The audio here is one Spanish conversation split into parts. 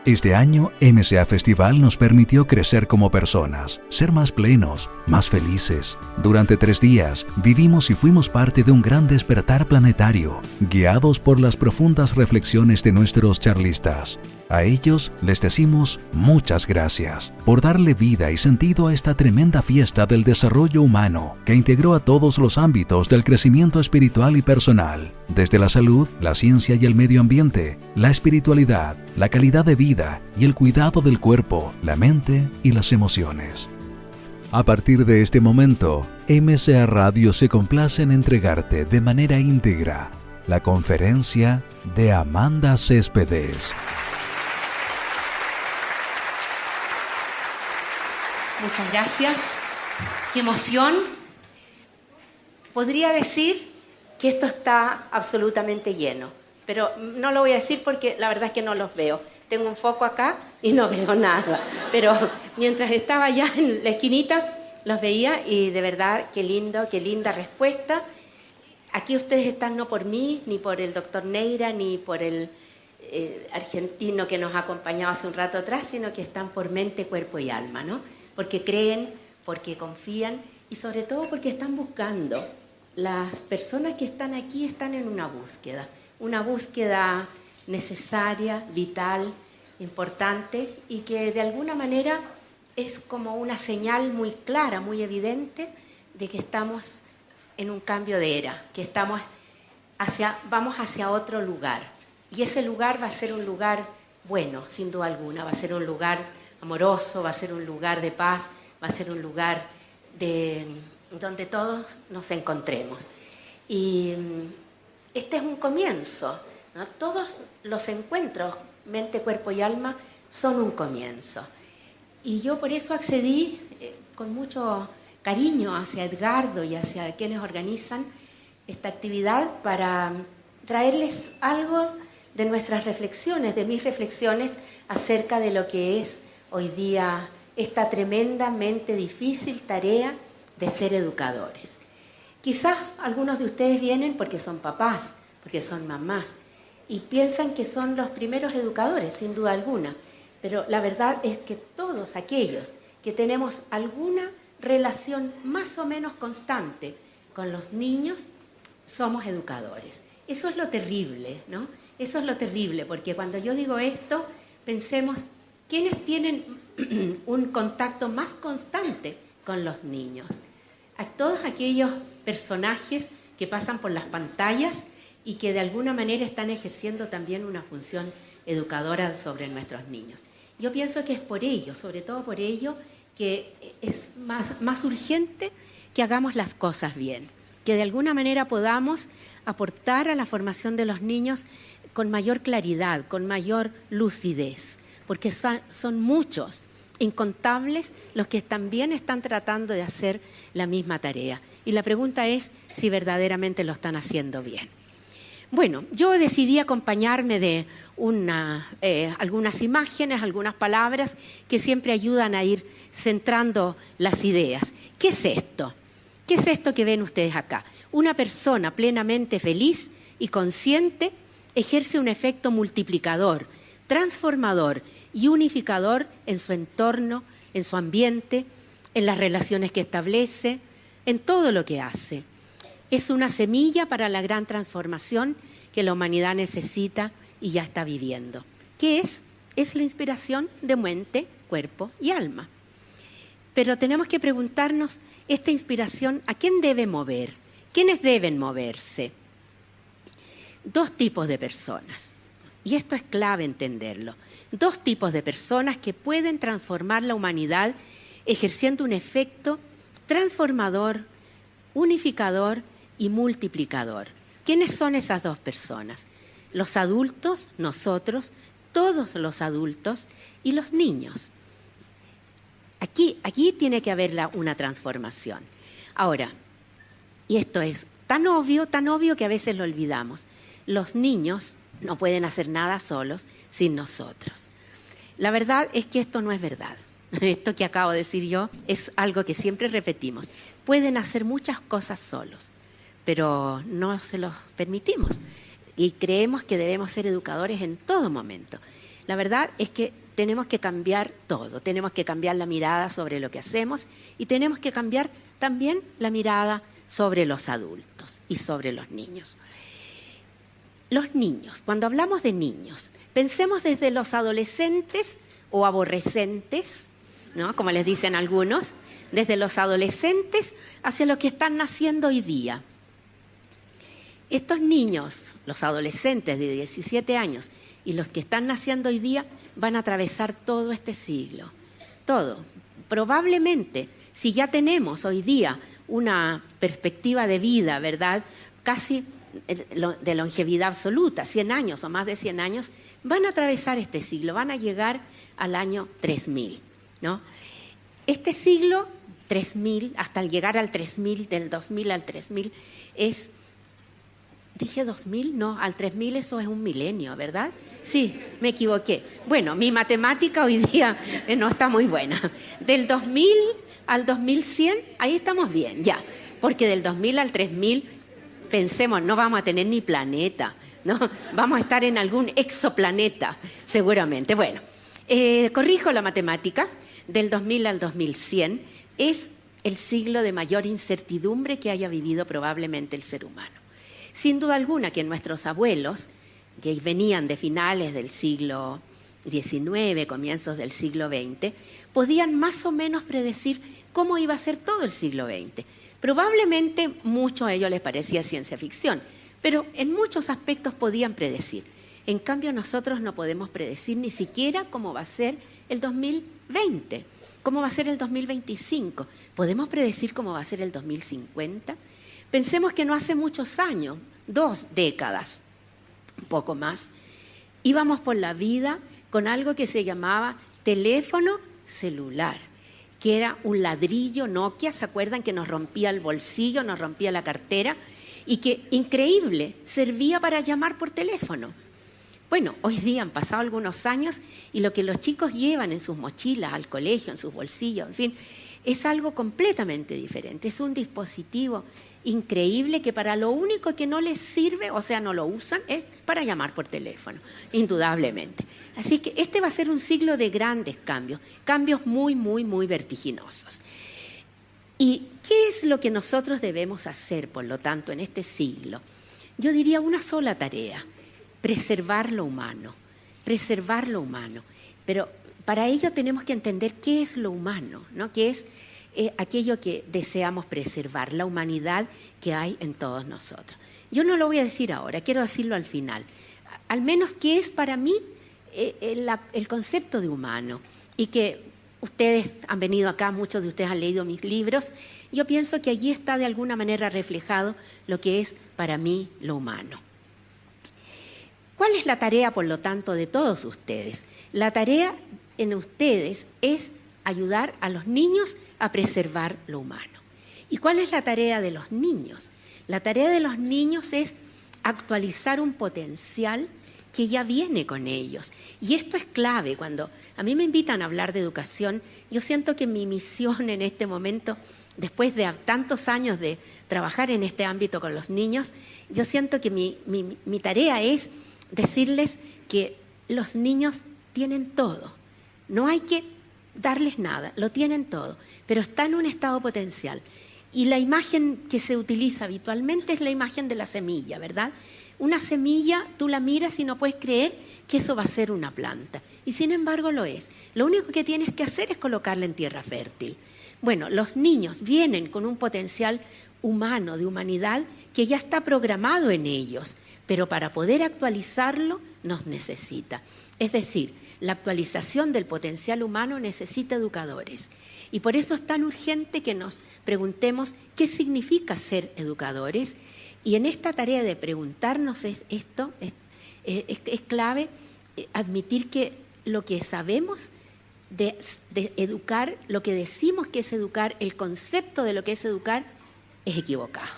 Este año, MCA Festival nos permitió crecer como personas, ser más plenos, más felices. Durante 3 días, vivimos y fuimos parte de un gran despertar planetario, guiados por las profundas reflexiones de nuestros charlistas. A ellos les decimos muchas gracias por darle vida y sentido a esta tremenda fiesta del desarrollo humano que integró a todos los ámbitos del crecimiento espiritual y personal, desde la salud, la ciencia y el medio ambiente, la espiritualidad, la calidad de vida y el cuidado del cuerpo, la mente y las emociones. A partir de este momento, MCA Radio se complace en entregarte de manera íntegra la conferencia de Amanda Céspedes. Muchas gracias. Qué emoción. Podría decir que esto está absolutamente lleno, pero no lo voy a decir porque la verdad es que no los veo. Tengo un foco acá y no veo nada, pero mientras estaba allá en la esquinita los veía y de verdad qué lindo, qué linda respuesta. Aquí ustedes están no por mí, ni por el doctor Neira, ni por el argentino que nos ha acompañado hace un rato atrás, sino que están por mente, cuerpo y alma, ¿no? Porque creen, porque confían y sobre todo porque están buscando. Las personas que están aquí están en una búsqueda necesaria, vital, importante y que de alguna manera es como una señal muy clara, muy evidente de que estamos en un cambio de era, que vamos hacia otro lugar. Y ese lugar va a ser un lugar bueno, sin duda alguna, va a ser un lugar amoroso, va a ser un lugar de paz, va a ser un lugar donde todos nos encontremos. Y este es un comienzo, ¿no? Todos los encuentros, mente, cuerpo y alma, son un comienzo. Y yo por eso accedí con mucho cariño hacia Edgardo y hacia quienes organizan esta actividad para traerles algo de nuestras reflexiones, de mis reflexiones acerca de lo que es hoy día esta tremendamente difícil tarea de ser educadores. Quizás algunos de ustedes vienen porque son papás, porque son mamás, y piensan que son los primeros educadores, sin duda alguna. Pero la verdad es que todos aquellos que tenemos alguna relación más o menos constante con los niños, somos educadores. Eso es lo terrible, ¿no? Eso es lo terrible, porque cuando yo digo esto, pensemos, ¿quiénes tienen un contacto más constante con los niños? A todos aquellos personajes que pasan por las pantallas y que de alguna manera están ejerciendo también una función educadora sobre nuestros niños. Yo pienso que es por ello, sobre todo por ello, que es más urgente que hagamos las cosas bien, que de alguna manera podamos aportar a la formación de los niños con mayor claridad, con mayor lucidez, porque son muchos, incontables, los que también están tratando de hacer la misma tarea. Y la pregunta es si verdaderamente lo están haciendo bien. Bueno, yo decidí acompañarme de algunas imágenes, algunas palabras que siempre ayudan a ir centrando las ideas. ¿Qué es esto? ¿Qué es esto que ven ustedes acá? Una persona plenamente feliz y consciente ejerce un efecto multiplicador, transformador y unificador en su entorno, en su ambiente, en las relaciones que establece, en todo lo que hace. Es una semilla para la gran transformación que la humanidad necesita y ya está viviendo. ¿Qué es? Es la inspiración de mente, cuerpo y alma. Pero tenemos que preguntarnos, esta inspiración, ¿a quién debe mover? ¿Quiénes deben moverse? 2 tipos de personas. Y esto es clave entenderlo. 2 tipos de personas que pueden transformar la humanidad ejerciendo un efecto transformador, unificador y multiplicador. ¿Quiénes son esas 2 personas? Los adultos, nosotros, todos los adultos y los niños. Aquí tiene que haber una transformación. Ahora, y esto es tan obvio que a veces lo olvidamos. Los niños no pueden hacer nada solos sin nosotros. La verdad es que esto no es verdad. Esto que acabo de decir yo es algo que siempre repetimos. Pueden hacer muchas cosas solos, pero no se los permitimos. Y creemos que debemos ser educadores en todo momento. La verdad es que tenemos que cambiar todo, tenemos que cambiar la mirada sobre lo que hacemos y tenemos que cambiar también la mirada sobre los adultos y sobre los niños. Los niños, cuando hablamos de niños, pensemos desde los adolescentes o aborrecentes, ¿no?, como les dicen algunos, desde los adolescentes hacia los que están naciendo hoy día. Estos niños, los adolescentes de 17 años y los que están naciendo hoy día, van a atravesar todo este siglo. Todo. Probablemente, si ya tenemos hoy día una perspectiva de vida, ¿verdad?, casi de longevidad absoluta, 100 años o más de 100 años, van a atravesar este siglo, van a llegar al año 3000, ¿no? Este siglo 3000, hasta llegar al 3000, del 2000 al 3000, es... ¿Dije 2000? No, al 3000 eso es un milenio, ¿verdad? Sí, me equivoqué. Bueno, mi matemática hoy día no está muy buena. Del 2000 al 2100, ahí estamos bien, ya. Porque del 2000 al 3000, pensemos, no vamos a tener ni planeta, ¿no? Vamos a estar en algún exoplaneta, seguramente. Bueno, corrijo la matemática. Del 2000 al 2100 es el siglo de mayor incertidumbre que haya vivido probablemente el ser humano. Sin duda alguna que nuestros abuelos, que venían de finales del siglo XIX, comienzos del siglo XX, podían más o menos predecir cómo iba a ser todo el siglo XX. Probablemente mucho a ellos les parecía ciencia ficción, pero en muchos aspectos podían predecir. En cambio, nosotros no podemos predecir ni siquiera cómo va a ser el 2020, cómo va a ser el 2025. ¿Podemos predecir cómo va a ser el 2050? Pensemos que no hace muchos años, 2 décadas, un poco más, íbamos por la vida con algo que se llamaba teléfono celular, que era un ladrillo Nokia, ¿se acuerdan? Que nos rompía el bolsillo, nos rompía la cartera y que, increíble, servía para llamar por teléfono. Bueno, hoy día han pasado algunos años y lo que los chicos llevan en sus mochilas al colegio, en sus bolsillos, en fin, es algo completamente diferente. Es un dispositivo increíble que para lo único que no les sirve, o sea, no lo usan, es para llamar por teléfono, indudablemente. Así que este va a ser un siglo de grandes cambios, cambios muy, muy, muy vertiginosos. ¿Y qué es lo que nosotros debemos hacer, por lo tanto, en este siglo? Yo diría una sola tarea: preservar lo humano, preservar lo humano. Pero para ello tenemos que entender qué es lo humano, ¿no? ¿Qué es aquello que deseamos preservar, la humanidad que hay en todos nosotros? Yo no lo voy a decir ahora, quiero decirlo al final. Al menos qué es para mí el concepto de humano, y que ustedes han venido acá, muchos de ustedes han leído mis libros. Yo pienso que allí está de alguna manera reflejado lo que es para mí lo humano. ¿Cuál es la tarea, por lo tanto, de todos ustedes? La tarea en ustedes es ayudar a los niños a preservar lo humano. ¿Y cuál es la tarea de los niños? La tarea de los niños es actualizar un potencial que ya viene con ellos. Y esto es clave. Cuando a mí me invitan a hablar de educación, yo siento que mi misión en este momento, después de tantos años de trabajar en este ámbito con los niños, yo siento que mi tarea es decirles que los niños tienen todo. No hay que darles nada, lo tienen todo, pero está en un estado potencial. Y la imagen que se utiliza habitualmente es la imagen de la semilla, ¿verdad? Una semilla, tú la miras y no puedes creer que eso va a ser una planta. Y sin embargo lo es. Lo único que tienes que hacer es colocarla en tierra fértil. Bueno, los niños vienen con un potencial humano, de humanidad, que ya está programado en ellos, pero para poder actualizarlo nos necesita. Es decir, la actualización del potencial humano necesita educadores. Y por eso es tan urgente que nos preguntemos qué significa ser educadores. Y en esta tarea de preguntarnos es clave admitir que lo que sabemos de educar, lo que decimos que es educar, el concepto de lo que es educar, es equivocado,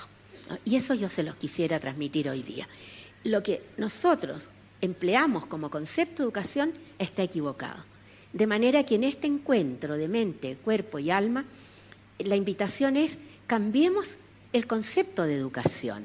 ¿no? Y eso yo se los quisiera transmitir hoy día. Lo que nosotros empleamos como concepto de educación está equivocado. De manera que en este encuentro de mente, cuerpo y alma, la invitación es cambiemos el concepto de educación,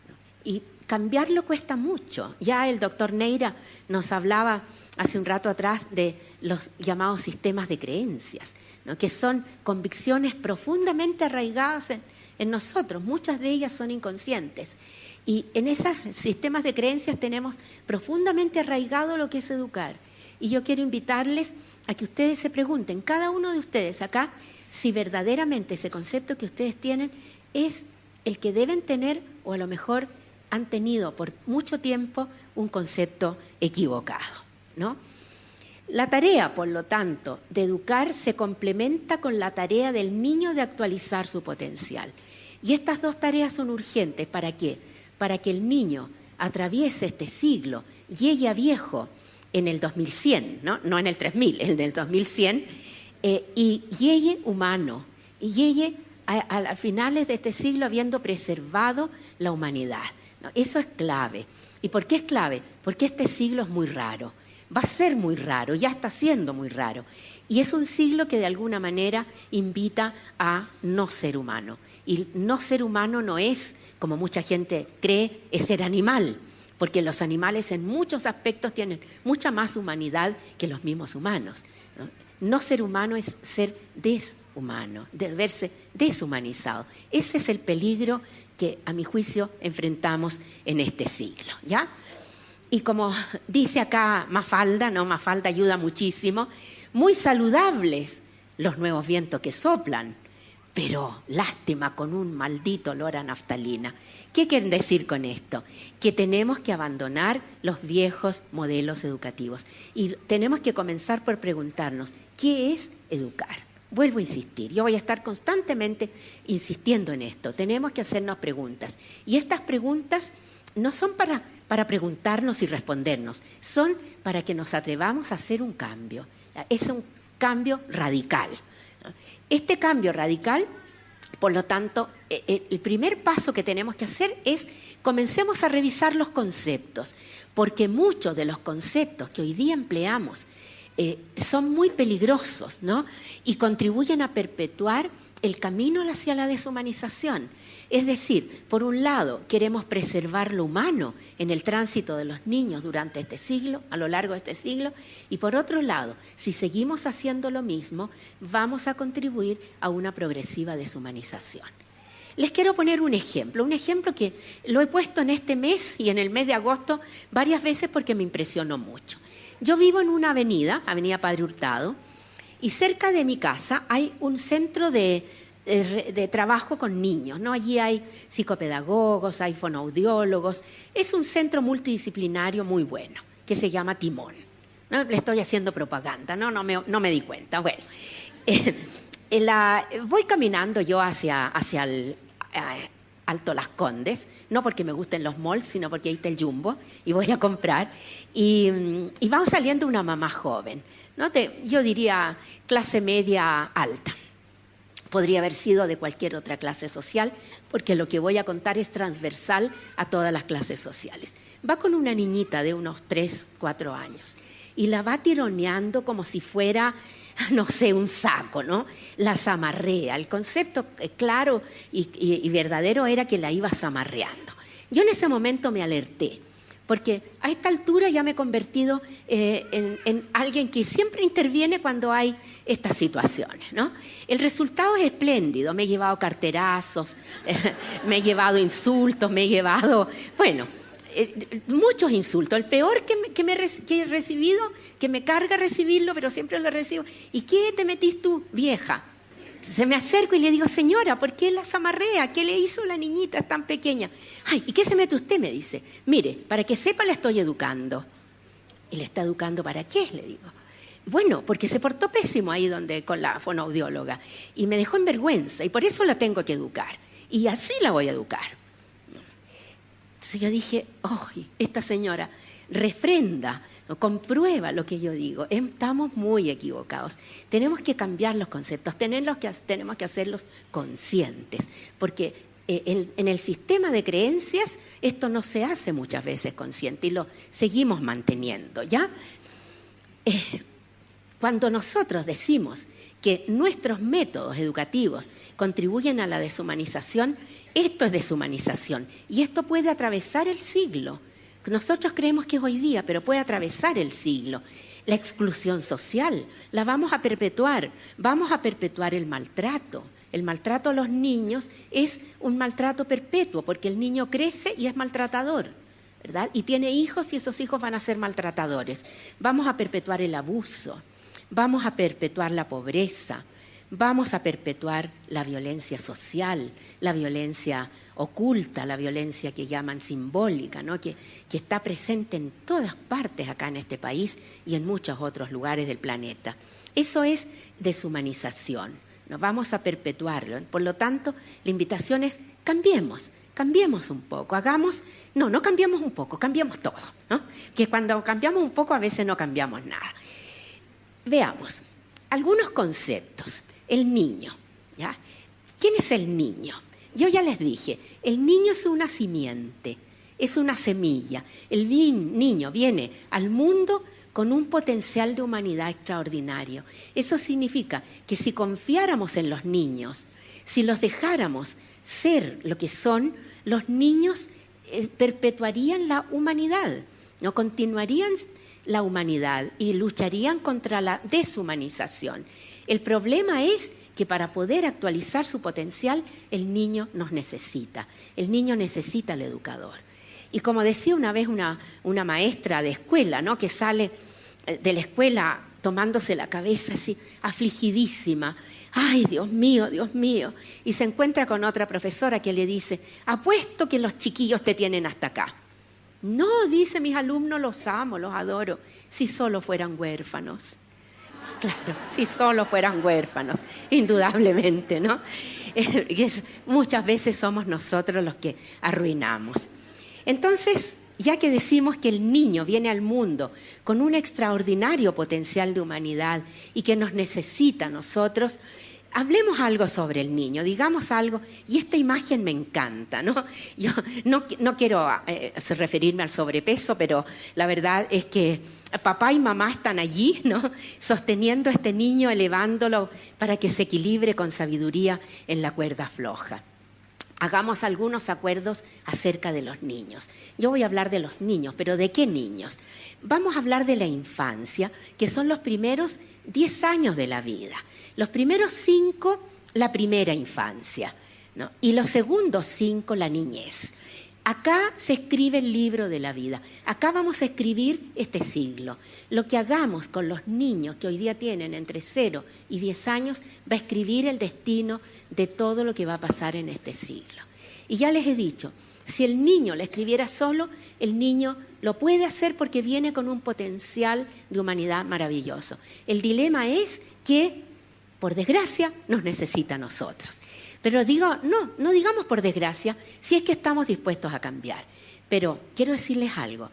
¿no? Y cambiarlo cuesta mucho. Ya el doctor Neira nos hablaba hace un rato atrás de los llamados sistemas de creencias, ¿no? Que son convicciones profundamente arraigadas en nosotros. Muchas de ellas son inconscientes. Y en esos sistemas de creencias tenemos profundamente arraigado lo que es educar. Y yo quiero invitarles a que ustedes se pregunten, cada uno de ustedes acá, si verdaderamente ese concepto que ustedes tienen es el que deben tener, o a lo mejor han tenido por mucho tiempo un concepto equivocado, ¿no? La tarea, por lo tanto, de educar se complementa con la tarea del niño de actualizar su potencial. Y estas dos tareas son urgentes. ¿Para qué? Para que el niño atraviese este siglo, llegue a viejo en el 2100, no en el 3000, en el 2100, y llegue humano, y llegue a finales de este siglo habiendo preservado la humanidad, ¿no? Eso es clave. ¿Y por qué es clave? Porque este siglo es muy raro, va a ser muy raro, ya está siendo muy raro. Y es un siglo que de alguna manera invita a no ser humano. Y no ser humano no es, como mucha gente cree, es ser animal, porque los animales en muchos aspectos tienen mucha más humanidad que los mismos humanos, ¿no? No ser humano es ser deshumano, de verse deshumanizado. Ese es el peligro que, a mi juicio, enfrentamos en este siglo, ¿ya? Y como dice acá Mafalda, ¿no? Mafalda ayuda muchísimo, muy saludables los nuevos vientos que soplan, pero lástima con un maldito olor a naftalina. ¿Qué quieren decir con esto? Que tenemos que abandonar los viejos modelos educativos y tenemos que comenzar por preguntarnos, ¿qué es educar? Vuelvo a insistir, yo voy a estar constantemente insistiendo en esto. Tenemos que hacernos preguntas. Y estas preguntas no son para preguntarnos y respondernos, son para que nos atrevamos a hacer un cambio. Es un cambio radical. Este cambio radical, por lo tanto, el primer paso que tenemos que hacer es comencemos a revisar los conceptos, porque muchos de los conceptos que hoy día empleamos son muy peligrosos, ¿no? Y contribuyen a perpetuar el camino hacia la deshumanización. Es decir, por un lado, queremos preservar lo humano en el tránsito de los niños durante este siglo, a lo largo de este siglo, y por otro lado, si seguimos haciendo lo mismo, vamos a contribuir a una progresiva deshumanización. Les quiero poner un ejemplo que lo he puesto en este mes y en el mes de agosto varias veces porque me impresionó mucho. Yo vivo en una avenida, Avenida Padre Hurtado, y cerca de mi casa hay un centro de trabajo con niños, ¿no? Allí hay psicopedagogos, hay fonoaudiólogos. Es un centro multidisciplinario muy bueno, que se llama Timón. ¿No? Le estoy haciendo propaganda, no me di cuenta. Bueno, voy caminando yo hacia el Alto Las Condes, no porque me gusten los malls, sino porque ahí está el Jumbo, y voy a comprar. Y vamos saliendo una mamá joven, ¿no? Yo diría clase media alta. Podría haber sido de cualquier otra clase social, porque lo que voy a contar es transversal a todas las clases sociales. Va con una niñita de unos 3, 4 años y la va tironeando como si fuera, no sé, un saco, ¿no? La zamarrea. El concepto claro y verdadero era que la iba zamarreando. Yo en ese momento me alerté, porque a esta altura ya me he convertido en alguien que siempre interviene cuando hay estas situaciones, ¿no? El resultado es espléndido. Me he llevado carterazos, me he llevado insultos, me he llevado, muchos insultos. El peor que he recibido, que me carga recibirlo, pero siempre lo recibo. ¿Y qué te metís tú, vieja? Se me acerco y le digo, señora, ¿por qué la zamarrea? ¿Qué le hizo la niñita tan pequeña? Ay, ¿y qué se mete usted? Me dice. Mire, para que sepa la estoy educando. ¿Y le está educando para qué? Le digo. Bueno, porque se portó pésimo ahí con la fonoaudióloga y me dejó en vergüenza y por eso la tengo que educar. Y así la voy a educar. Entonces yo dije, esta señora refrenda, ¿no? Comprueba lo que yo digo. Estamos muy equivocados. Tenemos que cambiar los conceptos, tenemos que hacerlos conscientes, porque en el sistema de creencias esto no se hace muchas veces consciente y lo seguimos manteniendo, ¿ya? Cuando nosotros decimos que nuestros métodos educativos contribuyen a la deshumanización, esto es deshumanización y esto puede atravesar el siglo. Nosotros creemos que es hoy día, pero puede atravesar el siglo. La exclusión social la vamos a perpetuar el maltrato. El maltrato a los niños es un maltrato perpetuo porque el niño crece y es maltratador, ¿verdad? Y tiene hijos y esos hijos van a ser maltratadores. Vamos a perpetuar el abuso, vamos a perpetuar la pobreza, vamos a perpetuar la violencia social, la violencia oculta, la violencia que llaman simbólica, ¿no? que está presente en todas partes acá en este país y en muchos otros lugares del planeta. Eso es deshumanización, ¿no? Vamos a perpetuarlo. Por lo tanto, la invitación es cambiemos un poco, no cambiemos un poco, cambiemos todo, ¿no? Que cuando cambiamos un poco a veces no cambiamos nada. Veamos algunos conceptos. El niño, ¿ya? ¿Quién es el niño? Yo ya les dije, el niño es una simiente, es una semilla. El niño viene al mundo con un potencial de humanidad extraordinario. Eso significa que si confiáramos en los niños, si los dejáramos ser lo que son, los niños perpetuarían la humanidad, no continuarían la humanidad y lucharían contra la deshumanización. El problema es que para poder actualizar su potencial, el niño nos necesita. El niño necesita al educador. Y como decía una vez una maestra de escuela, ¿no? Que sale de la escuela tomándose la cabeza así, afligidísima. ¡Ay, Dios mío, Dios mío! Y se encuentra con otra profesora que le dice, apuesto que los chiquillos te tienen hasta acá. No, dice, mis alumnos los amo, los adoro, si solo fueran huérfanos. Claro, si solo fueran huérfanos, indudablemente, ¿no? Muchas veces somos nosotros los que arruinamos. Entonces, ya que decimos que el niño viene al mundo con un extraordinario potencial de humanidad y que nos necesita a nosotros, hablemos algo sobre el niño, digamos algo, y esta imagen me encanta, ¿no? Yo no quiero referirme al sobrepeso, pero la verdad es que papá y mamá están allí, ¿no? Sosteniendo a este niño, elevándolo para que se equilibre con sabiduría en la cuerda floja. Hagamos algunos acuerdos acerca de los niños. Yo voy a hablar de los niños, pero ¿de qué niños? Vamos a hablar de la infancia, que son los primeros 10 años de la vida. Los primeros 5, la primera infancia, ¿no? Y los segundos 5, la niñez. Acá se escribe el libro de la vida. Acá vamos a escribir este siglo. Lo que hagamos con los niños que hoy día tienen entre 0 y 10 años va a escribir el destino de todo lo que va a pasar en este siglo. Y ya les he dicho, si el niño lo escribiera solo, el niño lo puede hacer porque viene con un potencial de humanidad maravilloso. El dilema es que, por desgracia, nos necesita a nosotros. Pero no digamos por desgracia, si es que estamos dispuestos a cambiar. Pero quiero decirles algo,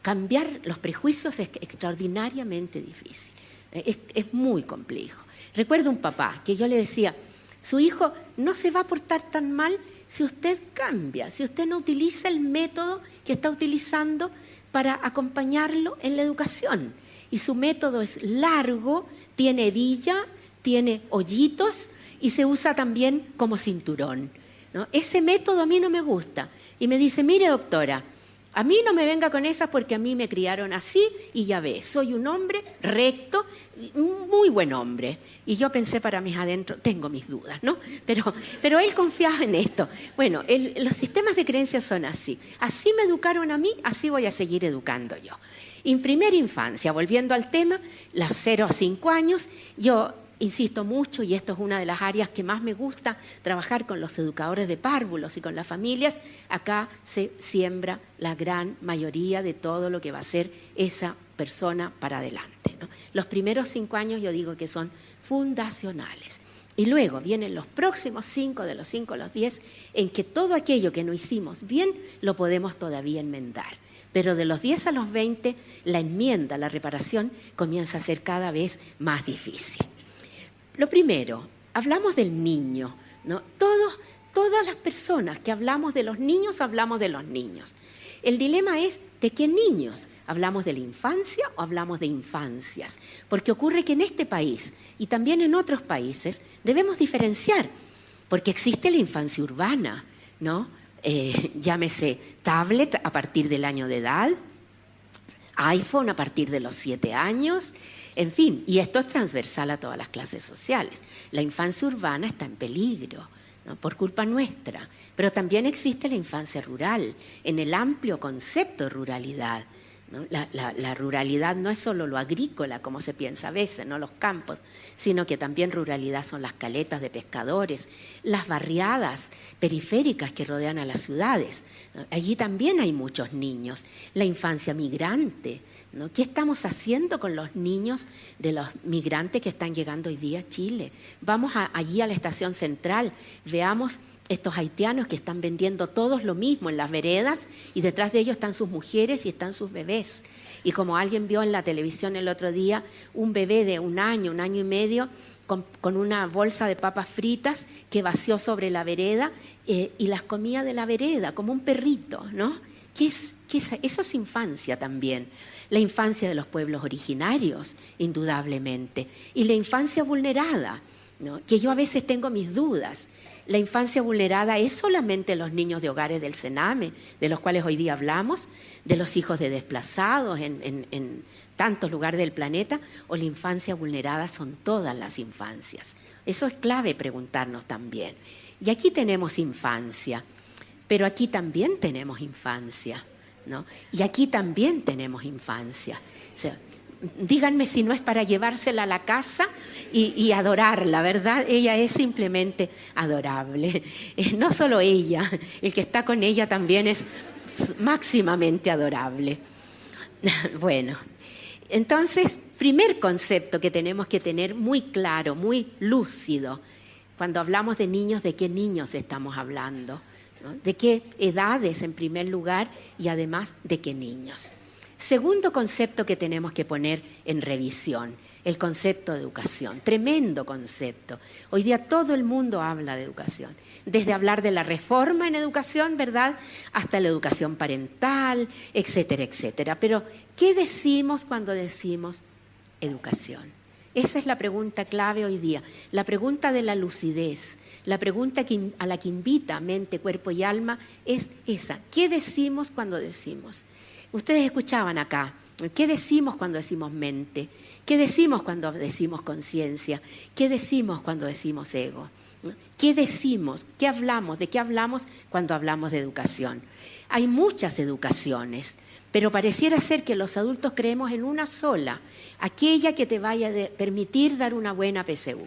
cambiar los prejuicios es extraordinariamente difícil, es muy complejo. Recuerdo un papá que yo le decía, su hijo no se va a portar tan mal si usted cambia, si usted no utiliza el método que está utilizando para acompañarlo en la educación. Y su método es largo, tiene hebilla, tiene hoyitos, y se usa también como cinturón, ¿no? Ese método a mí no me gusta. Y me dice, mire doctora, a mí no me venga con esas porque a mí me criaron así y ya ve, soy un hombre recto, muy buen hombre. Y yo pensé para mis adentro, tengo mis dudas, ¿no? Pero él confiaba en esto. Bueno, los sistemas de creencias son así. Así me educaron a mí, así voy a seguir educando yo. En primera infancia, volviendo al tema, los 0 a 5 años, yo insisto mucho, y esto es una de las áreas que más me gusta, trabajar con los educadores de párvulos y con las familias. Acá se siembra la gran mayoría de todo lo que va a ser esa persona para adelante, ¿no? Los primeros 5 años yo digo que son fundacionales. Y luego vienen los próximos 5, de los 5 a los 10, en que todo aquello que no hicimos bien lo podemos todavía enmendar. Pero de los 10 a los 20, la enmienda, la reparación, comienza a ser cada vez más difícil. Lo primero, hablamos del niño, ¿no? Todas las personas que hablamos de los niños, hablamos de los niños. El dilema es de qué niños. ¿Hablamos de la infancia o hablamos de infancias? Porque ocurre que en este país y también en otros países debemos diferenciar, porque existe la infancia urbana, ¿no? Llámese tablet a partir del año de edad, iPhone a partir de los 7 años, en fin, y esto es transversal a todas las clases sociales. La infancia urbana está en peligro, ¿no? Por culpa nuestra, pero también existe la infancia rural, en el amplio concepto de ruralidad, ¿no? La ruralidad no es solo lo agrícola, como se piensa a veces, no los campos, sino que también ruralidad son las caletas de pescadores, las barriadas periféricas que rodean a las ciudades, ¿no? Allí también hay muchos niños. La infancia migrante, ¿no? ¿Qué estamos haciendo con los niños de los migrantes que están llegando hoy día a Chile? Vamos allí a la estación central, veamos estos haitianos que están vendiendo todos lo mismo en las veredas y detrás de ellos están sus mujeres y están sus bebés. Y como alguien vio en la televisión el otro día, un bebé de un año y medio con una bolsa de papas fritas que vació sobre la vereda y las comía de la vereda como un perrito, ¿no? Eso es infancia también. La infancia de los pueblos originarios, indudablemente. Y la infancia vulnerada, ¿no? Que yo a veces tengo mis dudas. La infancia vulnerada es solamente los niños de hogares del Sename, de los cuales hoy día hablamos, de los hijos de desplazados en tantos lugares del planeta, o la infancia vulnerada son todas las infancias. Eso es clave preguntarnos también. Y aquí tenemos infancia, pero aquí también tenemos infancia, ¿no? Y aquí también tenemos infancia. O sea, díganme si no es para llevársela a la casa y adorarla, ¿verdad? Ella es simplemente adorable. No solo ella, el que está con ella también es máximamente adorable. Bueno, entonces, primer concepto que tenemos que tener muy claro, muy lúcido, cuando hablamos de niños, ¿de qué niños estamos hablando? ¿No? ¿De qué edades en primer lugar y además de qué niños? Segundo concepto que tenemos que poner en revisión, el concepto de educación. Tremendo concepto. Hoy día todo el mundo habla de educación. Desde hablar de la reforma en educación, ¿verdad?, hasta la educación parental, etcétera, etcétera. Pero, ¿qué decimos cuando decimos educación? Esa es la pregunta clave hoy día. La pregunta de la lucidez, la pregunta a la que invita mente, cuerpo y alma es esa. ¿Qué decimos cuando decimos? Ustedes escuchaban acá, ¿qué decimos cuando decimos mente? ¿Qué decimos cuando decimos conciencia? ¿Qué decimos cuando decimos ego? ¿Qué decimos? ¿Qué hablamos? ¿De qué hablamos cuando hablamos de educación? Hay muchas educaciones, pero pareciera ser que los adultos creemos en una sola, aquella que te vaya a permitir dar una buena PSU,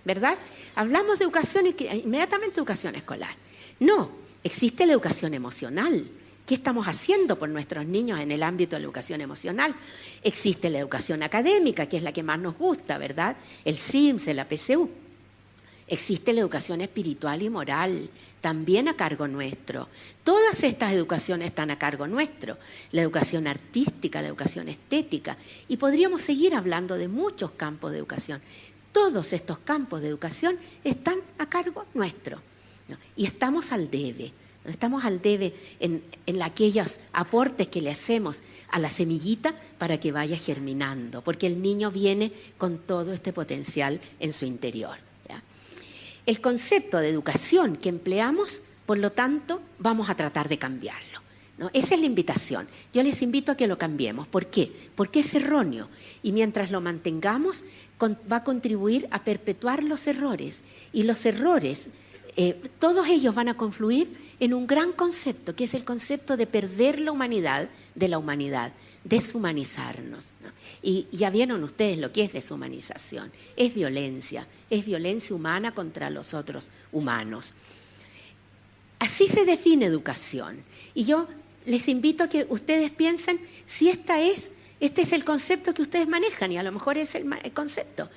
¿verdad? Hablamos de educación y inmediatamente educación escolar. No, existe la educación emocional. ¿Qué estamos haciendo por nuestros niños en el ámbito de la educación emocional? Existe la educación académica, que es la que más nos gusta, ¿verdad? El SIMS, la PSU. Existe la educación espiritual y moral, también a cargo nuestro. Todas estas educaciones están a cargo nuestro. La educación artística, la educación estética. Y podríamos seguir hablando de muchos campos de educación. Todos estos campos de educación están a cargo nuestro, ¿no? Y estamos al debe. Estamos al debe en aquellos aportes que le hacemos a la semillita para que vaya germinando, porque el niño viene con todo este potencial en su interior, ¿ya? El concepto de educación que empleamos, por lo tanto, vamos a tratar de cambiarlo, ¿no? Esa es la invitación. Yo les invito a que lo cambiemos. ¿Por qué? Porque es erróneo y mientras lo mantengamos va a contribuir a perpetuar los errores y los errores. Todos ellos van a confluir en un gran concepto, que es el concepto de perder la humanidad de la humanidad, deshumanizarnos, ¿no? Y ya vieron ustedes lo que es deshumanización. Es violencia humana contra los otros humanos. Así se define educación. Y yo les invito a que ustedes piensen si este es el concepto que ustedes manejan, y a lo mejor es el concepto.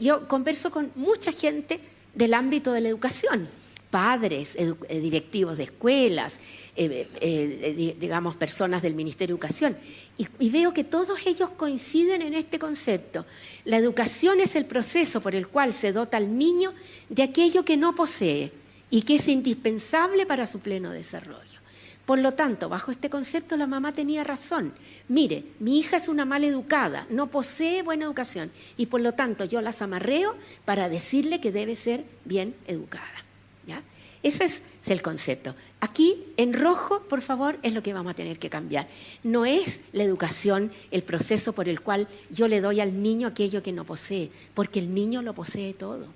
Yo converso con mucha gente del ámbito de la educación, padres, directivos de escuelas, digamos, personas del Ministerio de Educación, y veo que todos ellos coinciden en este concepto. La educación es el proceso por el cual se dota al niño de aquello que no posee y que es indispensable para su pleno desarrollo. Por lo tanto, bajo este concepto la mamá tenía razón. Mire, mi hija es una maleducada, no posee buena educación y por lo tanto yo las amarreo para decirle que debe ser bien educada. ¿Ya? Ese es el concepto. Aquí, en rojo, por favor, es lo que vamos a tener que cambiar. No es la educación el proceso por el cual yo le doy al niño aquello que no posee, porque el niño lo posee todo.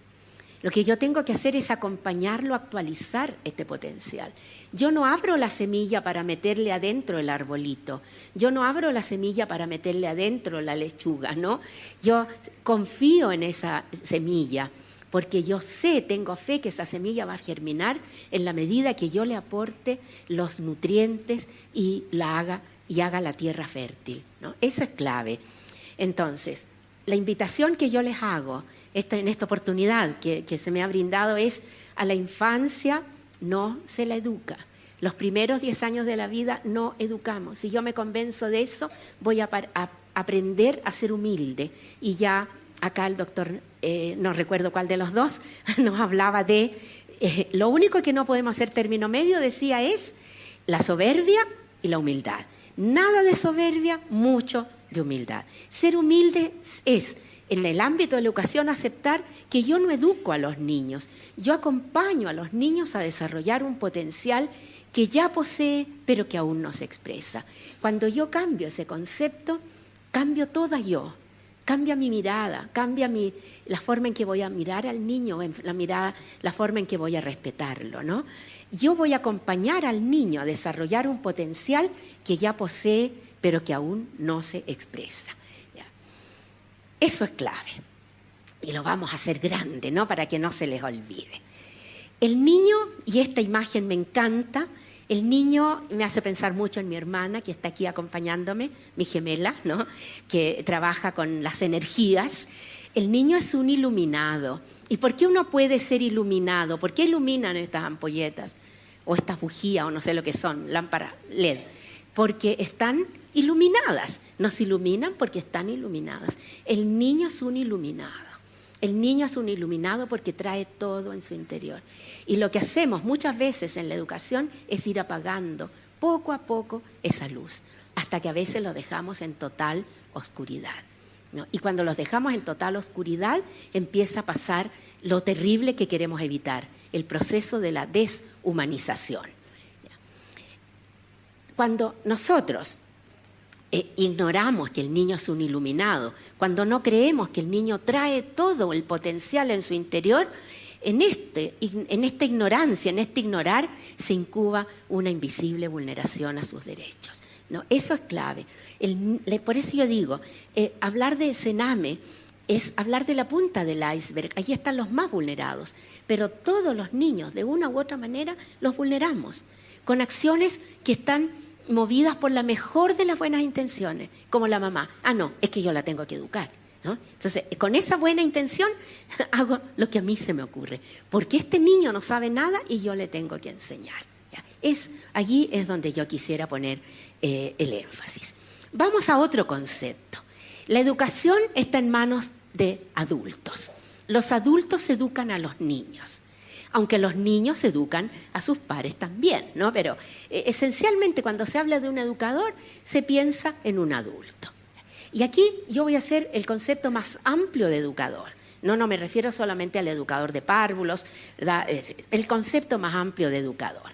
Lo que yo tengo que hacer es acompañarlo a actualizar este potencial. Yo no abro la semilla para meterle adentro el arbolito. Yo no abro la semilla para meterle adentro la lechuga, ¿no? Yo confío en esa semilla porque yo sé, tengo fe que esa semilla va a germinar en la medida que yo le aporte los nutrientes y haga la tierra fértil, ¿no? Eso es clave. Entonces, la invitación que yo les hago en esta oportunidad que se me ha brindado es a la infancia no se la educa. Los primeros 10 años de la vida no educamos. Si yo me convenzo de eso, voy a aprender a ser humilde. Y ya acá el doctor, no recuerdo cuál de los dos, nos hablaba de lo único que no podemos hacer término medio, decía, es la soberbia y la humildad. Nada de soberbia, mucho de humildad. Ser humilde es, en el ámbito de la educación, aceptar que yo no educo a los niños, yo acompaño a los niños a desarrollar un potencial que ya posee, pero que aún no se expresa. Cuando yo cambio ese concepto, cambio toda yo, cambia mi mirada, cambia la forma en que voy a mirar al niño, la forma en que voy a respetarlo, ¿no? Yo voy a acompañar al niño a desarrollar un potencial que ya posee, pero que aún no se expresa. ¿Ya? Eso es clave. Y lo vamos a hacer grande, ¿no? Para que no se les olvide. El niño, y esta imagen me encanta, el niño me hace pensar mucho en mi hermana, que está aquí acompañándome, mi gemela, ¿no? Que trabaja con las energías. El niño es un iluminado. ¿Y por qué uno puede ser iluminado? ¿Por qué iluminan estas ampolletas? O estas bujías, o no sé lo que son, lámparas LED. Porque están iluminadas. Nos iluminan porque están iluminadas. El niño es un iluminado. El niño es un iluminado porque trae todo en su interior. Y lo que hacemos muchas veces en la educación es ir apagando poco a poco esa luz, hasta que a veces lo dejamos en total oscuridad, ¿no? Y cuando los dejamos en total oscuridad, empieza a pasar lo terrible que queremos evitar, el proceso de la deshumanización. Cuando nosotros ignoramos que el niño es un iluminado, cuando no creemos que el niño trae todo el potencial en su interior, en esta ignorancia, en este ignorar, se incuba una invisible vulneración a sus derechos, ¿no? Eso es clave. Por eso yo digo, hablar de Sename es hablar de la punta del iceberg. Allí están los más vulnerados, pero todos los niños, de una u otra manera, los vulneramos, con acciones que están movidas por la mejor de las buenas intenciones, como la mamá. No, es que yo la tengo que educar, ¿no? Entonces, con esa buena intención hago lo que a mí se me ocurre, porque este niño no sabe nada y yo le tengo que enseñar. ¿Ya? Allí es donde yo quisiera poner el énfasis. Vamos a otro concepto. La educación está en manos de adultos. Los adultos educan a los niños, aunque los niños educan a sus pares también, ¿no? Pero esencialmente cuando se habla de un educador, se piensa en un adulto. Y aquí yo voy a hacer el concepto más amplio de educador. No me refiero solamente al educador de párvulos, ¿verdad? El concepto más amplio de educador.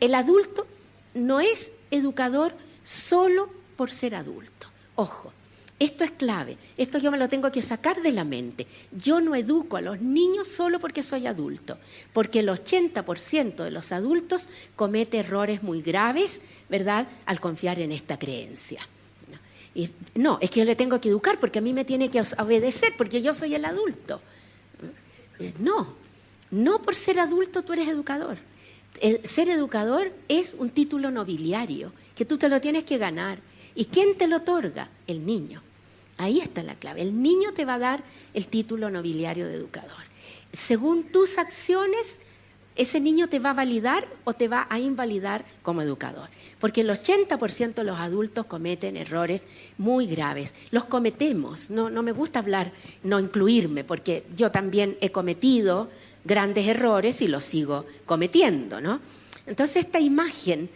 El adulto no es educador solo por ser adulto. Ojo. Esto es clave, esto yo me lo tengo que sacar de la mente. Yo no educo a los niños solo porque soy adulto, porque el 80% de los adultos comete errores muy graves, ¿verdad?, al confiar en esta creencia. No, es que yo le tengo que educar porque a mí me tiene que obedecer porque yo soy el adulto. No por ser adulto tú eres educador. Ser educador es un título nobiliario que tú te lo tienes que ganar. ¿Y quién te lo otorga? El niño. Ahí está la clave. El niño te va a dar el título nobiliario de educador. Según tus acciones, ese niño te va a validar o te va a invalidar como educador. Porque el 80% de los adultos cometen errores muy graves. Los cometemos. No me gusta hablar, no incluirme, porque yo también he cometido grandes errores y los sigo cometiendo, ¿no? Entonces esta imagen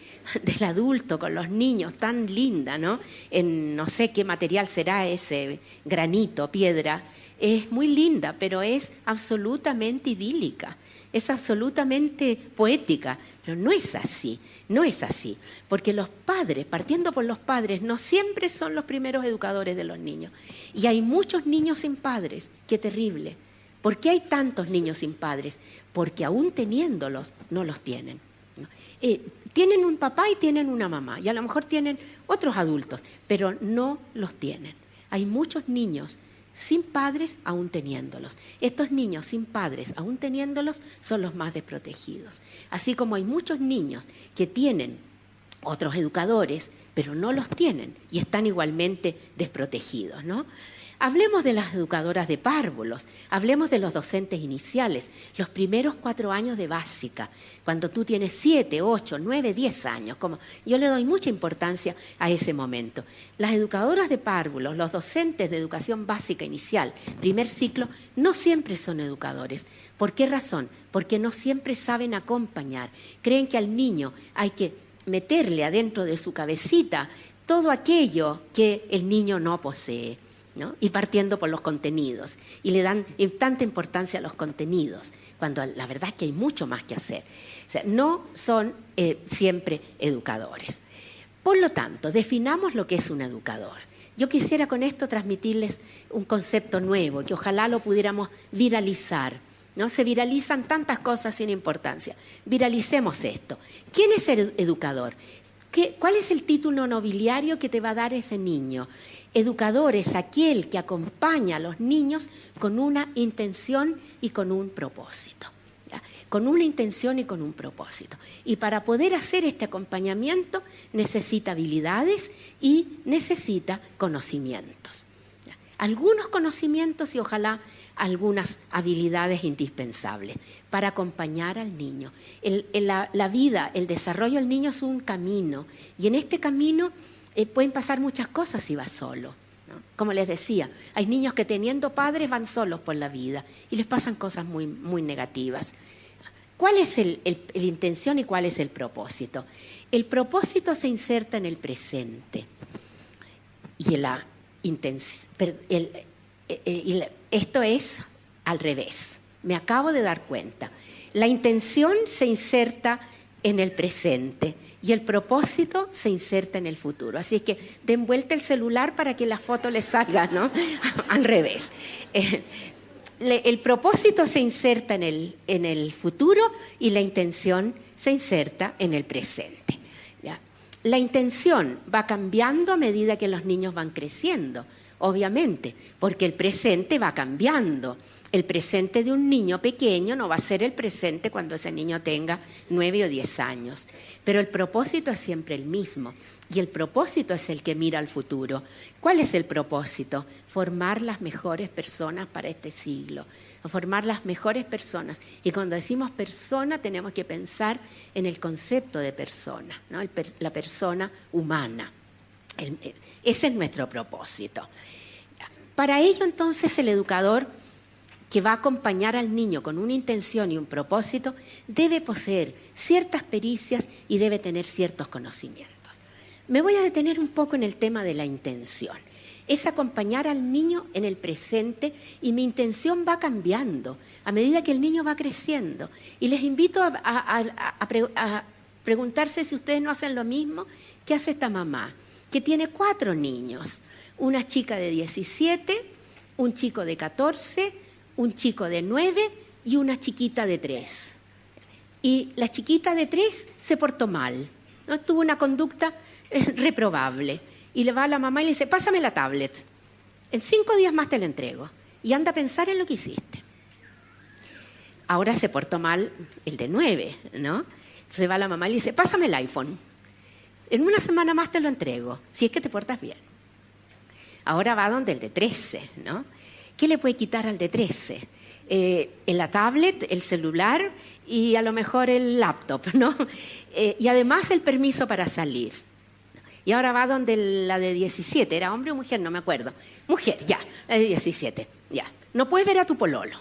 del adulto con los niños tan linda, ¿no? En no sé qué material será ese, granito, piedra, es muy linda, pero es absolutamente idílica, es absolutamente poética, pero no es así, no es así, porque los padres, partiendo por los padres, no siempre son los primeros educadores de los niños. Y hay muchos niños sin padres, qué terrible. ¿Por qué hay tantos niños sin padres? Porque aún teniéndolos, no los tienen. Tienen un papá y tienen una mamá, y a lo mejor tienen otros adultos, pero no los tienen. Hay muchos niños sin padres aún teniéndolos. Estos niños sin padres aún teniéndolos son los más desprotegidos. Así como hay muchos niños que tienen otros educadores, pero no los tienen y están igualmente desprotegidos, ¿no? Hablemos de las educadoras de párvulos, hablemos de los docentes iniciales, los primeros 4 años de básica, cuando tú tienes 7, 8, 9, 10 años. Yo le doy mucha importancia a ese momento. Las educadoras de párvulos, los docentes de educación básica inicial, primer ciclo, no siempre son educadores. ¿Por qué razón? Porque no siempre saben acompañar. Creen que al niño hay que meterle adentro de su cabecita todo aquello que el niño no posee, ¿no? Y partiendo por los contenidos, y le dan tanta importancia a los contenidos, cuando la verdad es que hay mucho más que hacer. O sea, no son siempre educadores. Por lo tanto, definamos lo que es un educador. Yo quisiera con esto transmitirles un concepto nuevo, que ojalá lo pudiéramos viralizar, ¿no? Se viralizan tantas cosas sin importancia. Viralicemos esto. ¿Quién es el educador? ¿Cuál es el título nobiliario que te va a dar ese niño? Educador es aquel que acompaña a los niños con una intención y con un propósito. ¿Ya? Con una intención y con un propósito. Y para poder hacer este acompañamiento necesita habilidades y necesita conocimientos. ¿Ya? Algunos conocimientos y ojalá algunas habilidades indispensables para acompañar al niño. La vida, el desarrollo del niño es un camino y en este camino pueden pasar muchas cosas si va solo, ¿no? Como les decía, hay niños que teniendo padres van solos por la vida y les pasan cosas muy, muy negativas. ¿Cuál es la intención y cuál es el propósito? El propósito se inserta en el presente y esto es al revés. Me acabo de dar cuenta. La intención se inserta en el presente y el propósito se inserta en el futuro. Así es que den vuelta el celular para que la foto les salga, ¿no? Al revés. El propósito se inserta en el futuro y la intención se inserta en el presente. ¿Ya? La intención va cambiando a medida que los niños van creciendo, obviamente, porque el presente va cambiando. El presente de un niño pequeño no va a ser el presente cuando ese niño tenga 9 o 10 años. Pero el propósito es siempre el mismo y el propósito es el que mira al futuro. ¿Cuál es el propósito? Formar las mejores personas para este siglo, formar las mejores personas. Y cuando decimos persona tenemos que pensar en el concepto de persona, ¿no? La persona humana. Ese es nuestro propósito. Para ello entonces el educador que va a acompañar al niño con una intención y un propósito, debe poseer ciertas pericias y debe tener ciertos conocimientos. Me voy a detener un poco en el tema de la intención. Es acompañar al niño en el presente y mi intención va cambiando a medida que el niño va creciendo. Y les invito a preguntarse si ustedes no hacen lo mismo que hace esta mamá, que tiene 4 niños, una chica de 17, un chico de 14, un chico de 9 y una chiquita de 3. Y la chiquita de 3 se portó mal, ¿no? Tuvo una conducta reprobable. Y le va a la mamá y le dice, pásame la tablet. En 5 días más te la entrego. Y anda a pensar en lo que hiciste. Ahora se portó mal el de 9, ¿no? Entonces va a la mamá y le dice, pásame el iPhone. En una semana más te lo entrego, si es que te portas bien. Ahora va donde el de 13, ¿no? ¿Qué le puede quitar al de 13? La tablet, el celular y a lo mejor el laptop, ¿no? Y además el permiso para salir. Y ahora va donde la de 17, ¿era hombre o mujer? No me acuerdo. Mujer, ya, la de 17, ya. No puedes ver a tu pololo,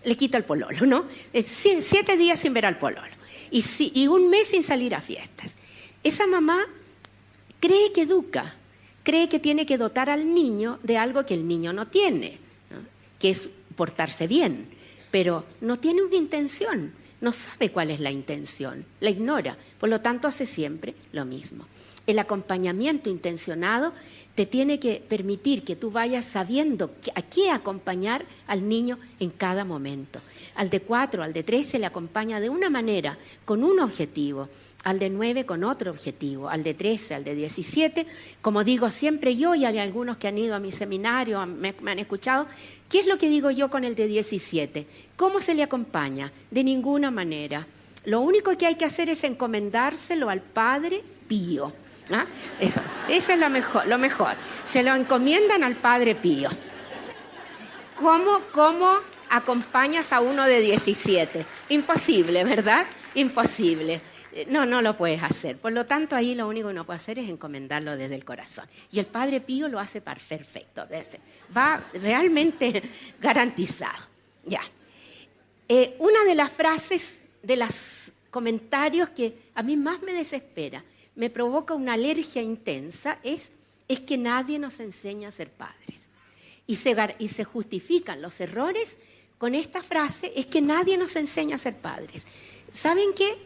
le quita el pololo, ¿no? 7 días sin ver al pololo. y un mes sin salir a fiestas. Esa mamá cree que educa, cree que tiene que dotar al niño de algo que el niño no tiene, ¿no? Que es portarse bien, pero no tiene una intención, no sabe cuál es la intención, la ignora, por lo tanto hace siempre lo mismo. El acompañamiento intencionado te tiene que permitir que tú vayas sabiendo a qué acompañar al niño en cada momento. Al de 4, al de 3 se le acompaña de una manera, con un objetivo, al de 9 con otro objetivo, al de 13, al de 17, como digo siempre yo, y hay algunos que han ido a mi seminario, me han escuchado, ¿qué es lo que digo yo con el de 17? ¿Cómo se le acompaña? De ninguna manera. Lo único que hay que hacer es encomendárselo al Padre Pío. ¿Ah? Eso es lo mejor. Se lo encomiendan al Padre Pío. ¿Cómo acompañas a uno de 17? Imposible, ¿verdad? Imposible. No lo puedes hacer. Por lo tanto, ahí lo único que uno puede hacer es encomendarlo desde el corazón. Y el Padre Pío lo hace perfecto. Va realmente garantizado. Ya. Una de las frases, de los comentarios que a mí más me desespera, me provoca una alergia intensa, es que nadie nos enseña a ser padres. Y se justifican los errores con esta frase, es que nadie nos enseña a ser padres. ¿Saben qué?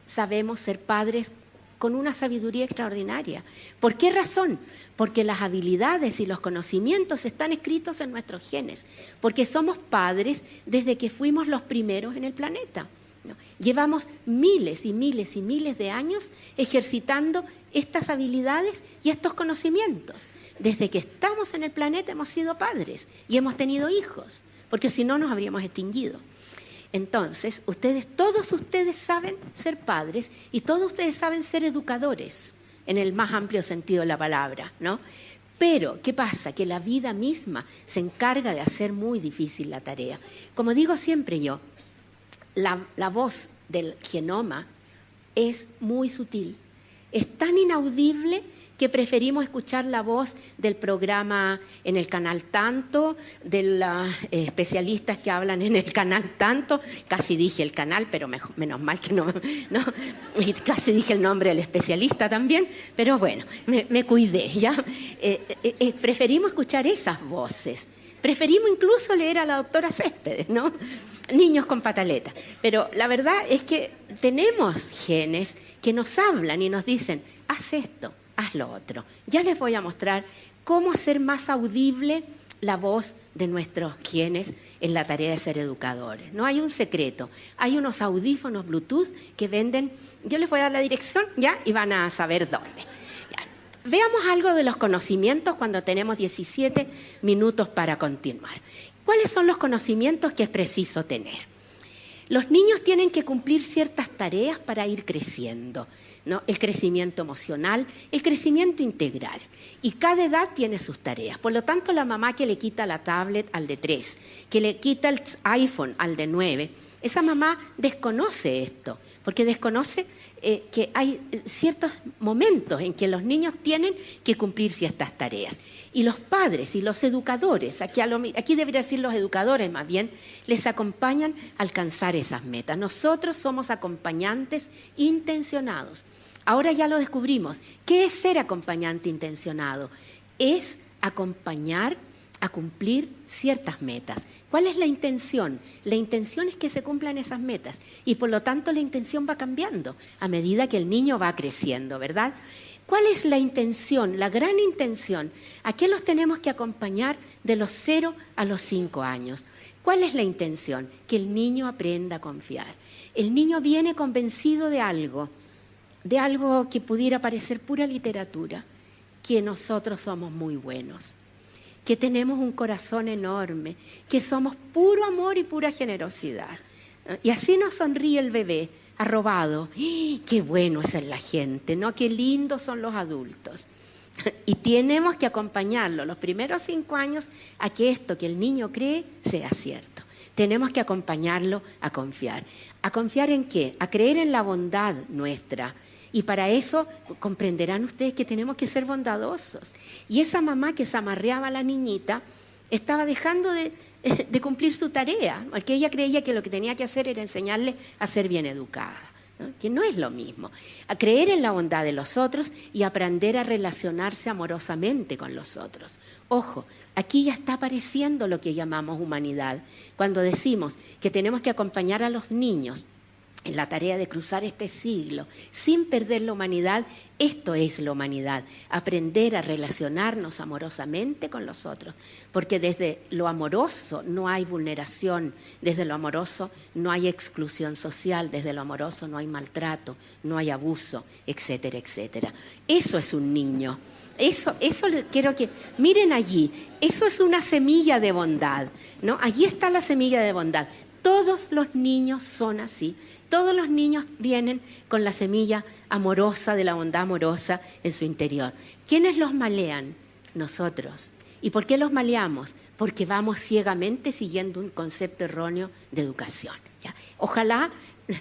Sabemos ser padres con una sabiduría extraordinaria. ¿Por qué razón? Porque las habilidades y los conocimientos están escritos en nuestros genes, porque somos padres desde que fuimos los primeros en el planeta. No. Llevamos miles y miles y miles de años ejercitando estas habilidades y estos conocimientos. Desde que estamos en el planeta hemos sido padres y hemos tenido hijos, porque si no nos habríamos extinguido. Entonces, todos ustedes saben ser padres y todos ustedes saben ser educadores, en el más amplio sentido de la palabra, ¿no? Pero, ¿qué pasa? Que la vida misma se encarga de hacer muy difícil la tarea. Como digo siempre yo, la voz del genoma es muy sutil, es tan inaudible que preferimos escuchar la voz del programa en el canal tanto, de los especialistas que hablan en el canal tanto, casi dije el canal, pero menos mal que no, y casi dije el nombre del especialista también, pero bueno, me cuidé, ¿ya? Preferimos escuchar esas voces, preferimos incluso leer a la doctora Céspedes, ¿no? Niños con pataletas. Pero la verdad es que tenemos genes que nos hablan y nos dicen, haz esto, haz lo otro. Ya les voy a mostrar cómo hacer más audible la voz de nuestros genes en la tarea de ser educadores. No hay un secreto, hay unos audífonos Bluetooth que venden, yo les voy a dar la dirección, ¿ya? Y van a saber dónde. Ya. Veamos algo de los conocimientos cuando tenemos 17 minutos para continuar. ¿Cuáles son los conocimientos que es preciso tener? Los niños tienen que cumplir ciertas tareas para ir creciendo, ¿no? El crecimiento emocional, el crecimiento integral. Y cada edad tiene sus tareas. Por lo tanto, la mamá que le quita la tablet al de 3, que le quita el iPhone al de 9, esa mamá desconoce esto, porque desconoce que hay ciertos momentos en que los niños tienen que cumplir ciertas tareas. Y los padres y los educadores, aquí debería decir los educadores más bien, les acompañan a alcanzar esas metas. Nosotros somos acompañantes intencionados. Ahora ya lo descubrimos. ¿Qué es ser acompañante intencionado? Es acompañar a cumplir ciertas metas. ¿Cuál es la intención? La intención es que se cumplan esas metas y por lo tanto la intención va cambiando a medida que el niño va creciendo, ¿verdad? ¿Cuál es la intención, la gran intención? ¿A qué los tenemos que acompañar de los 0 a los 5 años? ¿Cuál es la intención? Que el niño aprenda a confiar. El niño viene convencido de algo que pudiera parecer pura literatura, que nosotros somos muy buenos, que tenemos un corazón enorme, que somos puro amor y pura generosidad. Y así nos sonríe el bebé, arrobado. ¡Qué bueno es la gente! ¿No? ¡Qué lindos son los adultos! Y tenemos que acompañarlo los primeros 5 años a que esto que el niño cree sea cierto. Tenemos que acompañarlo a confiar. ¿A confiar en qué? A creer en la bondad nuestra. Y para eso comprenderán ustedes que tenemos que ser bondadosos. Y esa mamá que se amarreaba a la niñita estaba dejando de cumplir su tarea, porque ella creía que lo que tenía que hacer era enseñarle a ser bien educada. ¿no? Que no es lo mismo. A creer en la bondad de los otros y aprender a relacionarse amorosamente con los otros. Ojo, aquí ya está apareciendo lo que llamamos humanidad. Cuando decimos que tenemos que acompañar a los niños en la tarea de cruzar este siglo sin perder la humanidad, esto es la humanidad, aprender a relacionarnos amorosamente con los otros, porque desde lo amoroso no hay vulneración, desde lo amoroso no hay exclusión social, desde lo amoroso no hay maltrato, no hay abuso, etcétera, etcétera. Eso es un niño. Eso quiero que miren allí, eso es una semilla de bondad, ¿no? Allí está la semilla de bondad. Todos los niños son así. Todos los niños vienen con la semilla amorosa, de la bondad amorosa en su interior. ¿Quiénes los malean? Nosotros. ¿Y por qué los maleamos? Porque vamos ciegamente siguiendo un concepto erróneo de educación, ¿ya? Ojalá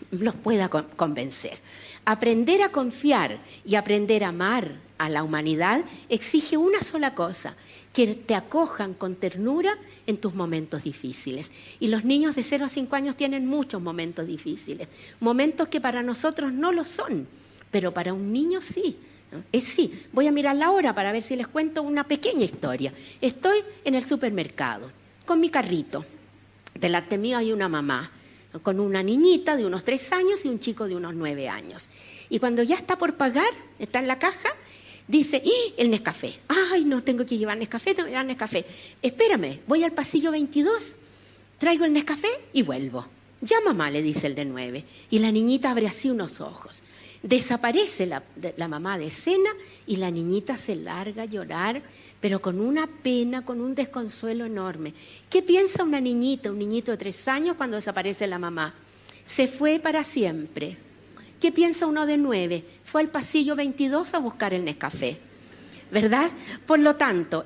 los pueda convencer. Aprender a confiar y aprender a amar a la humanidad exige una sola cosa: que te acojan con ternura en tus momentos difíciles. Y los niños de 0 a 5 años tienen muchos momentos difíciles, momentos que para nosotros no lo son, pero para un niño sí, ¿no? Es sí. Voy a mirar la hora para ver si les cuento una pequeña historia. Estoy en el supermercado con mi carrito. Delante mío hay una mamá con una niñita de unos 3 años y un chico de unos 9 años. Y cuando ya está por pagar, está en la caja, dice, el Nescafé. Ay, no, tengo que llevar Nescafé, tengo que llevar Nescafé. Espérame, voy al pasillo 22, traigo el Nescafé y vuelvo. Ya mamá, le dice el de 9. Y la niñita abre así unos ojos. Desaparece la mamá de escena y la niñita se larga a llorar, pero con una pena, con un desconsuelo enorme. ¿Qué piensa una niñita, un niñito de 3 años cuando desaparece la mamá? Se fue para siempre. ¿Qué piensa uno de 9? Fue al pasillo 22 a buscar el Nescafé, ¿verdad? Por lo tanto,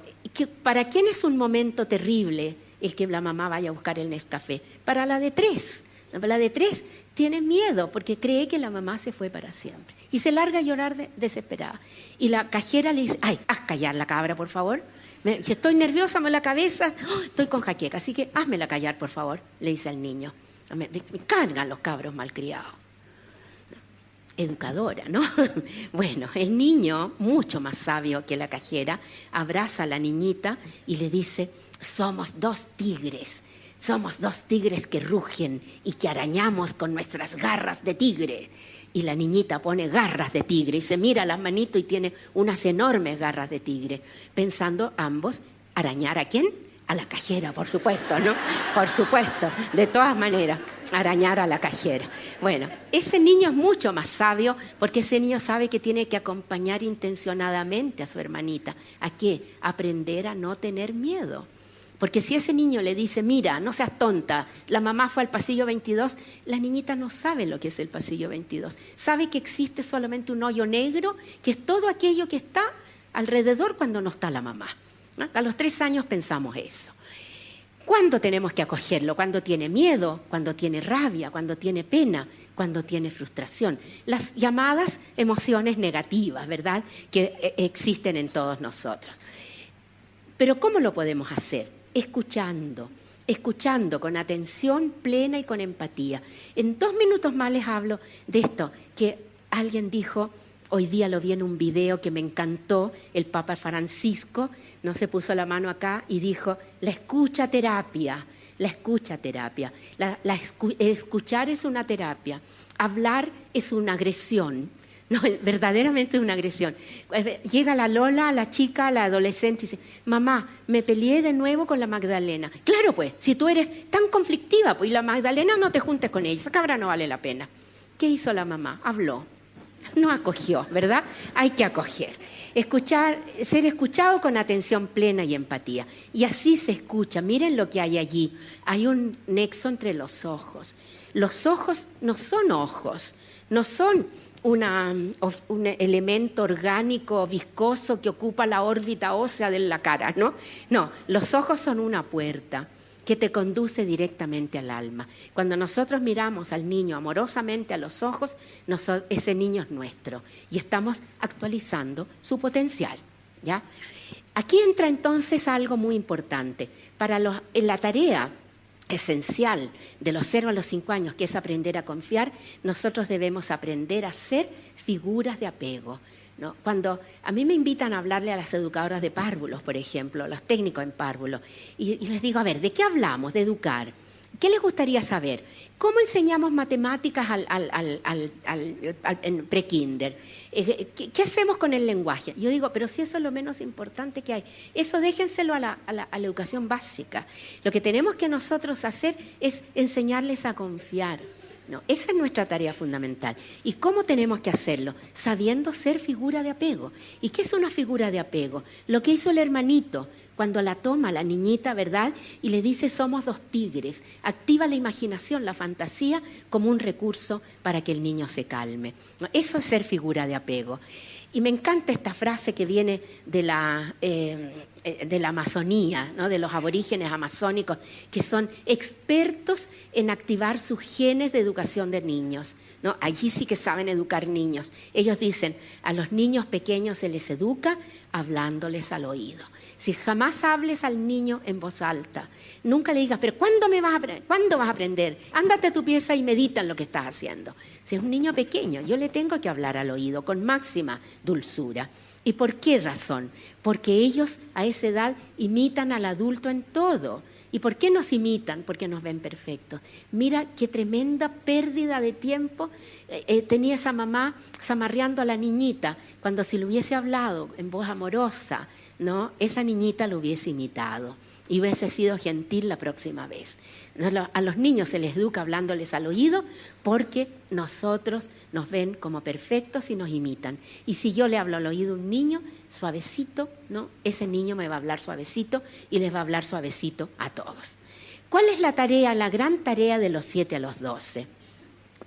¿para quién es un momento terrible el que la mamá vaya a buscar el Nescafé? Para la de 3. La de 3 tiene miedo porque cree que la mamá se fue para siempre. Y se larga a llorar desesperada. Y la cajera le dice, ay, haz callar la cabra, por favor. Si estoy nerviosa, me la cabeza, estoy con jaqueca, así que házmela callar, por favor, le dice al niño. Me cargan los cabros malcriados. Educadora, ¿no? Bueno, el niño, mucho más sabio que la cajera, abraza a la niñita y le dice, somos 2 tigres. Somos 2 tigres que rugen y que arañamos con nuestras garras de tigre. Y la niñita pone garras de tigre y se mira las manitos y tiene unas enormes garras de tigre, pensando ambos arañar ¿a quién? A la cajera, por supuesto, ¿no? Por supuesto, de todas maneras, arañar a la cajera. Bueno, ese niño es mucho más sabio porque ese niño sabe que tiene que acompañar intencionadamente a su hermanita. ¿A qué? Aprender a no tener miedo. Porque si ese niño le dice, mira, no seas tonta, la mamá fue al pasillo 22, la niñita no sabe lo que es el pasillo 22. Sabe que existe solamente un hoyo negro, que es todo aquello que está alrededor cuando no está la mamá. ¿No? A los 3 años pensamos eso. ¿Cuándo tenemos que acogerlo? Cuando tiene miedo, cuando tiene rabia, cuando tiene pena, cuando tiene frustración. Las llamadas emociones negativas, ¿verdad?, que existen en todos nosotros. Pero ¿cómo lo podemos hacer? Escuchando con atención plena y con empatía. En 2 minutos más les hablo de esto que alguien dijo, hoy día lo vi en un video que me encantó, el Papa Francisco, no se puso la mano acá y dijo, la escucha terapia. Escuchar es una terapia, hablar es una agresión. No, verdaderamente es una agresión. Llega la Lola, la chica, la adolescente y dice, mamá, me peleé de nuevo con la Magdalena. Claro, pues, si tú eres tan conflictiva, pues, y la Magdalena no te juntes con ella, esa cabra no vale la pena. ¿Qué hizo la mamá? Habló. No acogió, ¿verdad? Hay que acoger. Escuchar, ser escuchado con atención plena y empatía. Y así se escucha. Miren lo que hay allí. Hay un nexo entre los ojos. Los ojos no son ojos, no son un elemento orgánico viscoso que ocupa la órbita ósea de la cara, ¿no? No, los ojos son una puerta que te conduce directamente al alma. Cuando nosotros miramos al niño amorosamente a los ojos, ese niño es nuestro y estamos actualizando su potencial, ¿ya? Aquí entra entonces algo muy importante. En la tarea esencial de los 0 a los 5 años, que es aprender a confiar, nosotros debemos aprender a ser figuras de apego, ¿no? Cuando a mí me invitan a hablarle a las educadoras de párvulos, por ejemplo, a los técnicos en párvulos, y les digo, a ver, ¿de qué hablamos? De educar. ¿Qué les gustaría saber? ¿Cómo enseñamos matemáticas en pre-kinder? ¿Qué hacemos con el lenguaje? Yo digo, pero si eso es lo menos importante que hay. Eso déjenselo a la educación básica. Lo que tenemos que nosotros hacer es enseñarles a confiar, ¿no? Esa es nuestra tarea fundamental. ¿Y cómo tenemos que hacerlo? Sabiendo ser figura de apego. ¿Y qué es una figura de apego? Lo que hizo el hermanito cuando la toma la niñita, ¿verdad? Y le dice, somos 2 tigres. Activa la imaginación, la fantasía, como un recurso para que el niño se calme. Eso es ser figura de apego. Y me encanta esta frase que viene de la Amazonía, ¿no? De los aborígenes amazónicos, que son expertos en activar sus genes de educación de niños, ¿no? Allí sí que saben educar niños. Ellos dicen, a los niños pequeños se les educa hablándoles al oído. Si jamás hables al niño en voz alta, nunca le digas, pero ¿cuándo vas a aprender? Ándate a tu pieza y medita en lo que estás haciendo. Si es un niño pequeño, yo le tengo que hablar al oído con máxima dulzura. ¿Y por qué razón? Porque ellos a esa edad imitan al adulto en todo. ¿Y por qué nos imitan? Porque nos ven perfectos. Mira qué tremenda pérdida de tiempo tenía esa mamá zamarreando a la niñita, cuando si le hubiese hablado en voz amorosa, ¿no? Esa niñita lo hubiese imitado y hubiese sido gentil la próxima vez. A los niños se les educa hablándoles al oído porque nosotros nos ven como perfectos y nos imitan. Y si yo le hablo al oído a un niño, suavecito, ¿no? Ese niño me va a hablar suavecito y les va a hablar suavecito a todos. ¿Cuál es la tarea, la gran tarea de los 7 a los 12?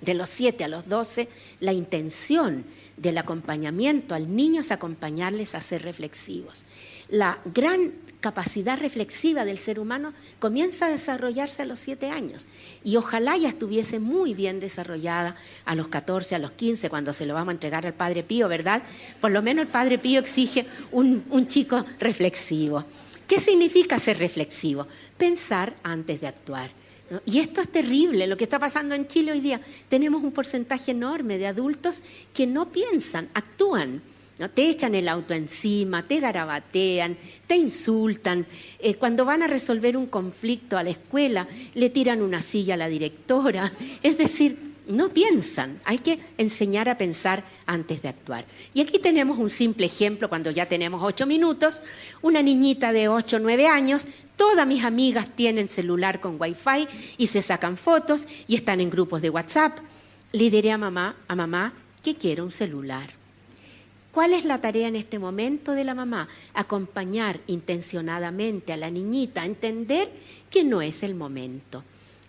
De los 7 a los 12, la intención del acompañamiento al niño es acompañarles a ser reflexivos. La gran capacidad reflexiva del ser humano comienza a desarrollarse a los 7 años y ojalá ya estuviese muy bien desarrollada a los 14, a los 15, cuando se lo vamos a entregar al Padre Pío, ¿verdad? Por lo menos el Padre Pío exige un chico reflexivo. ¿Qué significa ser reflexivo? Pensar antes de actuar, ¿no? Y esto es terrible, lo que está pasando en Chile hoy día. Tenemos un porcentaje enorme de adultos que no piensan, actúan, ¿no? Te echan el auto encima, te garabatean, te insultan. Cuando van a resolver un conflicto a la escuela, le tiran una silla a la directora. Es decir, no piensan. Hay que enseñar a pensar antes de actuar. Y aquí tenemos un simple ejemplo, cuando ya tenemos 8 minutos, una niñita de 8 o 9 años. Todas mis amigas tienen celular con Wi-Fi y se sacan fotos y están en grupos de WhatsApp. Le diré a mamá que quiero un celular. ¿Cuál es la tarea en este momento de la mamá? Acompañar intencionadamente a la niñita a entender que no es el momento.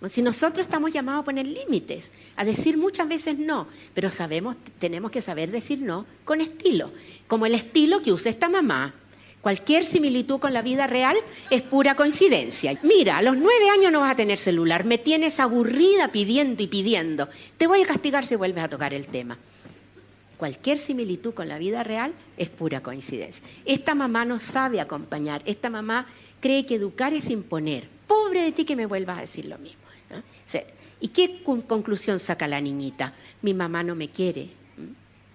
Si nosotros estamos llamados a poner límites, a decir muchas veces no, pero tenemos que saber decir no con estilo, como el estilo que usa esta mamá. Cualquier similitud con la vida real es pura coincidencia. Mira, a los 9 años no vas a tener celular, me tienes aburrida pidiendo y pidiendo. Te voy a castigar si vuelves a tocar el tema. Cualquier similitud con la vida real es pura coincidencia. Esta mamá no sabe acompañar, esta mamá cree que educar es imponer. Pobre de ti que me vuelvas a decir lo mismo, ¿no? O sea, ¿y qué conclusión saca la niñita? Mi mamá no me quiere.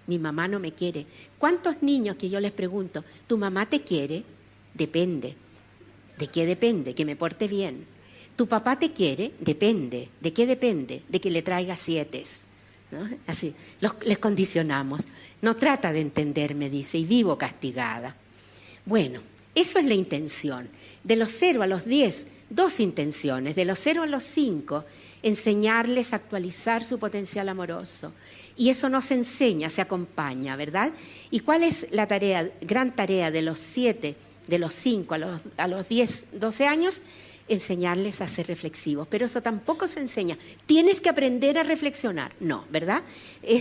Mi mamá no me quiere. ¿Cuántos niños que yo les pregunto, ¿tu mamá te quiere? Depende. ¿De qué depende? Que me porte bien. ¿Tu papá te quiere? Depende. ¿De qué depende? De que le traiga 7, ¿no? Así, les condicionamos. No trata de entenderme, dice, y vivo castigada. Bueno, eso es la intención. De los 0 a los 10, 2 intenciones. De los 0 a los 5, enseñarles a actualizar su potencial amoroso. Y eso no se enseña, se acompaña, ¿verdad? ¿Y cuál es la tarea, gran tarea de los 7, de los 5 a los 10, 12 años? Enseñarles a ser reflexivos. Pero eso tampoco se enseña. Tienes que aprender a reflexionar. No, ¿verdad?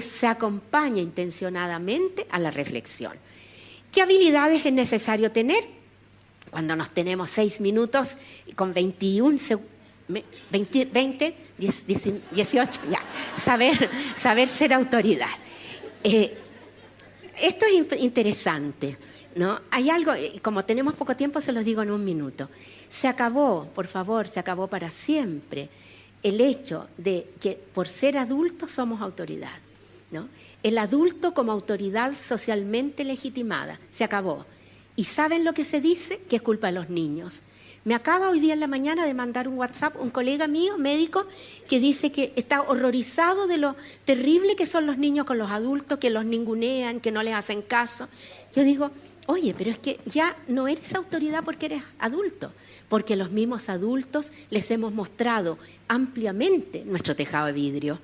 Se acompaña intencionadamente a la reflexión. ¿Qué habilidades es necesario tener? Cuando nos tenemos 6 minutos con 21 segundos, 20, 18, ya. Saber ser autoridad. Esto es interesante. ¿no? Hay algo, como tenemos poco tiempo, se los digo en un minuto. Se acabó, por favor, se acabó para siempre el hecho de que por ser adultos somos autoridad, ¿no? El adulto como autoridad socialmente legitimada, se acabó. ¿Y saben lo que se dice? Que es culpa de los niños. Me acaba hoy día en la mañana de mandar un WhatsApp un colega mío, médico, que dice que está horrorizado de lo terrible que son los niños con los adultos, que los ningunean, que no les hacen caso. Yo digo, oye, pero es que ya no eres autoridad porque eres adulto, porque los mismos adultos les hemos mostrado ampliamente nuestro tejado de vidrio.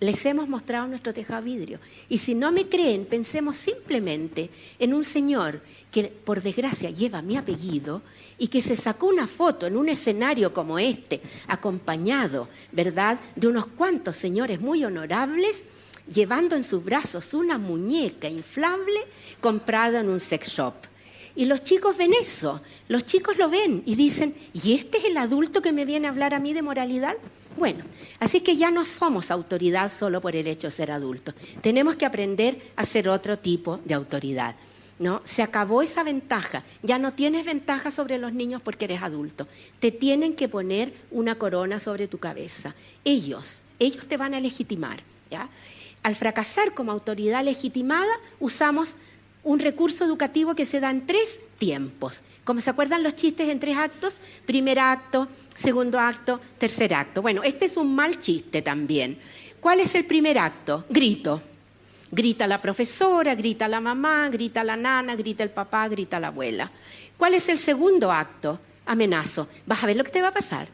Les hemos mostrado nuestro tejado de vidrio. Y si no me creen, pensemos simplemente en un señor que, por desgracia, lleva mi apellido y que se sacó una foto en un escenario como este, acompañado, ¿verdad?, de unos cuantos señores muy honorables, llevando en sus brazos una muñeca inflable comprada en un sex shop. Y los chicos ven eso, los chicos lo ven y dicen, ¿y este es el adulto que me viene a hablar a mí de moralidad? Bueno, así que ya no somos autoridad solo por el hecho de ser adultos. Tenemos que aprender a ser otro tipo de autoridad, ¿no? Se acabó esa ventaja. Ya no tienes ventaja sobre los niños porque eres adulto. Te tienen que poner una corona sobre tu cabeza. Ellos te van a legitimar, ¿ya? Al fracasar como autoridad legitimada, usamos un recurso educativo que se da en 3 tiempos. Como se acuerdan los chistes en 3 actos, primer acto, segundo acto, tercer acto. Bueno, este es un mal chiste también. ¿Cuál es el primer acto? Grito. Grita la profesora, grita la mamá, grita la nana, grita el papá, grita la abuela. ¿Cuál es el segundo acto? Amenazo. ¿Vas a ver lo que te va a pasar?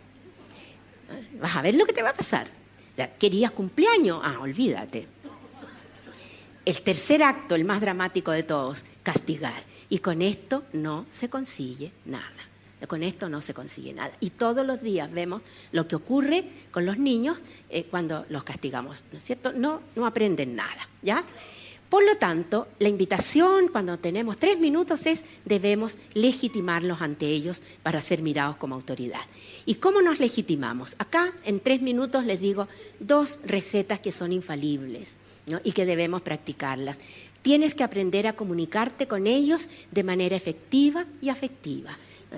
¿Vas a ver lo que te va a pasar? Ya, ¿querías cumpleaños? Ah, olvídate. El tercer acto, el más dramático de todos, castigar. Y con esto no se consigue nada. Con esto no se consigue nada. Y todos los días vemos lo que ocurre con los niños cuando los castigamos, ¿no es cierto? No aprenden nada, ¿ya? Por lo tanto, la invitación cuando tenemos 3 minutos es debemos legitimarlos ante ellos para ser mirados como autoridad. ¿Y cómo nos legitimamos? Acá, en 3 minutos, les digo 2 recetas que son infalibles, ¿no? Y que debemos practicarlas. Tienes que aprender a comunicarte con ellos de manera efectiva y afectiva.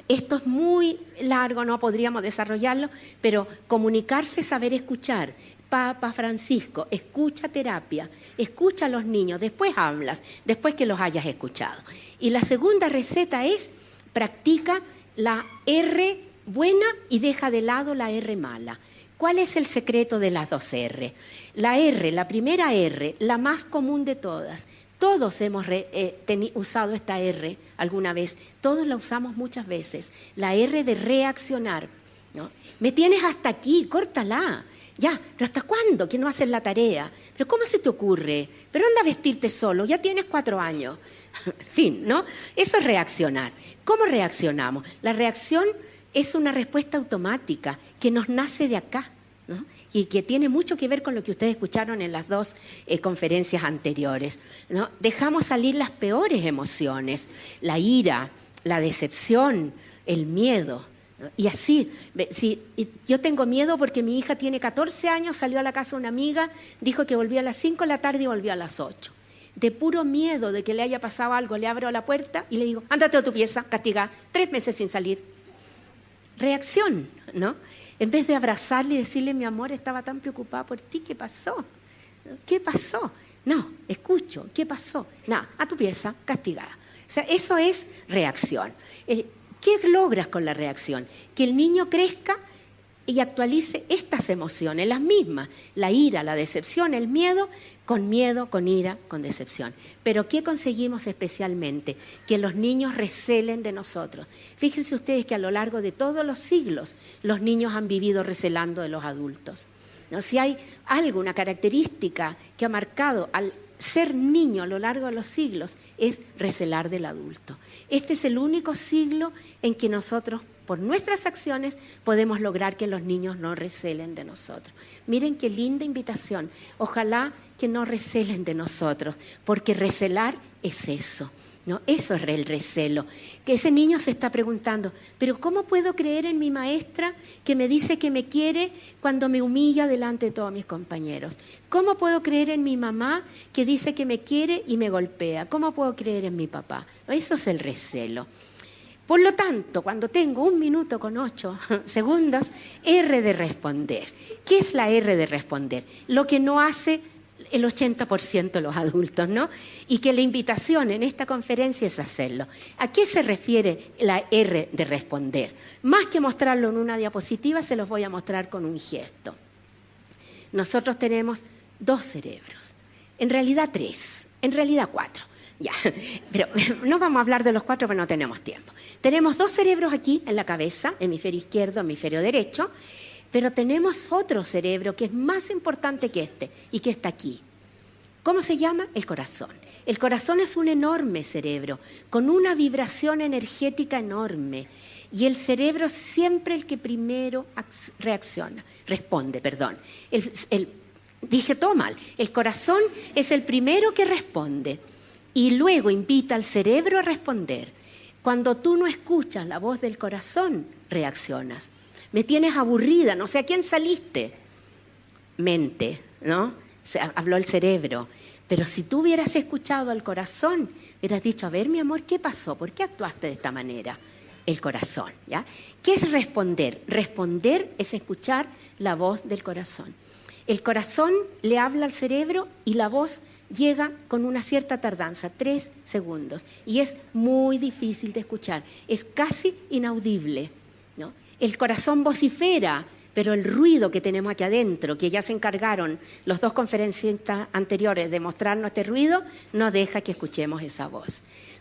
Esto es muy largo, no podríamos desarrollarlo, pero comunicarse, saber escuchar. Papa Francisco, escucha terapia, escucha a los niños, después hablas, después que los hayas escuchado. Y la segunda receta es, practica la R buena y deja de lado la R mala. ¿Cuál es el secreto de las 2 R? La R, la primera R, la más común de todas. Todos hemos usado esta R alguna vez, todos la usamos muchas veces. La R de reaccionar, ¿no? Me tienes hasta aquí, córtala. Ya, ¿pero hasta cuándo que no haces la tarea? ¿Pero cómo se te ocurre? ¿Pero anda a vestirte solo? Ya tienes 4 años. En fin, ¿no? Eso es reaccionar. ¿Cómo reaccionamos? La reacción es una respuesta automática que nos nace de acá, ¿no? Y que tiene mucho que ver con lo que ustedes escucharon en las 2 conferencias anteriores, ¿no? Dejamos salir las peores emociones, la ira, la decepción, el miedo. Y así, si yo tengo miedo porque mi hija tiene 14 años, salió a la casa de una amiga, dijo que volvía a las 5 de la tarde y volvió a las 8. De puro miedo de que le haya pasado algo, le abro la puerta y le digo, ándate a tu pieza, castiga, 3 meses sin salir. Reacción, ¿no? En vez de abrazarle y decirle, mi amor, estaba tan preocupada por ti, ¿qué pasó? ¿Qué pasó? No, escucho, ¿qué pasó? Nada, a tu pieza, castigada. O sea, eso es reacción. ¿Qué logras con la reacción? Que el niño crezca y actualice estas emociones, las mismas, la ira, la decepción, el miedo, con ira, con decepción. Pero ¿qué conseguimos especialmente? Que los niños recelen de nosotros. Fíjense ustedes que a lo largo de todos los siglos los niños han vivido recelando de los adultos, ¿no? Si hay alguna característica que ha marcado al ser niño a lo largo de los siglos es recelar del adulto. Este es el único siglo en que nosotros, por nuestras acciones, podemos lograr que los niños no recelen de nosotros. Miren qué linda invitación. Ojalá que no recelen de nosotros, porque recelar es eso. ¿no? Eso es el recelo, que ese niño se está preguntando, pero ¿cómo puedo creer en mi maestra que me dice que me quiere cuando me humilla delante de todos mis compañeros? ¿Cómo puedo creer en mi mamá que dice que me quiere y me golpea? ¿Cómo puedo creer en mi papá? Eso es el recelo. Por lo tanto, cuando tengo 1 minuto con 8 segundos, R de responder. ¿Qué es la R de responder? Lo que no hace el 80% de los adultos, ¿no? Y que la invitación en esta conferencia es hacerlo. ¿A qué se refiere la R de responder? Más que mostrarlo en una diapositiva, se los voy a mostrar con un gesto. Nosotros tenemos 2 cerebros, en realidad 3, en realidad 4. Ya, pero no vamos a hablar de los 4 porque no tenemos tiempo. Tenemos 2 cerebros aquí en la cabeza, hemisferio izquierdo, hemisferio derecho, pero tenemos otro cerebro que es más importante que este y que está aquí. ¿Cómo se llama? El corazón. El corazón es un enorme cerebro con una vibración energética enorme y el cerebro es siempre el que primero responde. Dije todo mal. El corazón es el primero que responde y luego invita al cerebro a responder. Cuando tú no escuchas la voz del corazón, reaccionas. Me tienes aburrida, no sé a quién saliste. Mente, ¿no? Habló el cerebro. Pero si tú hubieras escuchado al corazón, hubieras dicho, a ver, mi amor, ¿qué pasó? ¿Por qué actuaste de esta manera? El corazón, ¿ya? ¿Qué es responder? Responder es escuchar la voz del corazón. El corazón le habla al cerebro y la voz llega con una cierta tardanza, 3 segundos. Y es muy difícil de escuchar, es casi inaudible, ¿no? El corazón vocifera, pero el ruido que tenemos aquí adentro, que ya se encargaron los 2 conferencistas anteriores de mostrarnos este ruido, no deja que escuchemos esa voz.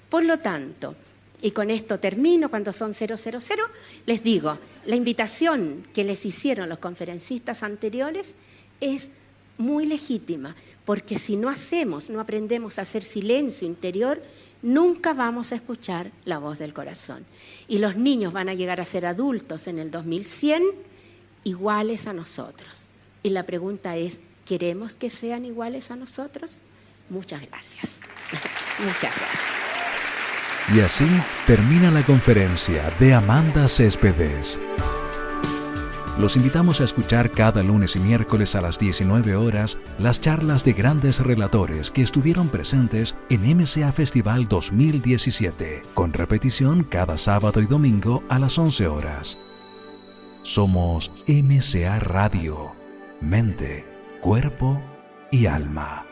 Por lo tanto, y con esto termino, cuando son 000, les digo, la invitación que les hicieron los conferencistas anteriores es muy legítima, porque si no aprendemos a hacer silencio interior, nunca vamos a escuchar la voz del corazón. Y los niños van a llegar a ser adultos en el 2100 iguales a nosotros. Y la pregunta es, ¿queremos que sean iguales a nosotros? Muchas gracias. Muchas gracias. Y así termina la conferencia de Amanda Céspedes. Los invitamos a escuchar cada lunes y miércoles a las 19 horas las charlas de grandes relatores que estuvieron presentes en MCA Festival 2017, con repetición cada sábado y domingo a las 11 horas. Somos MCA Radio, mente, cuerpo y alma.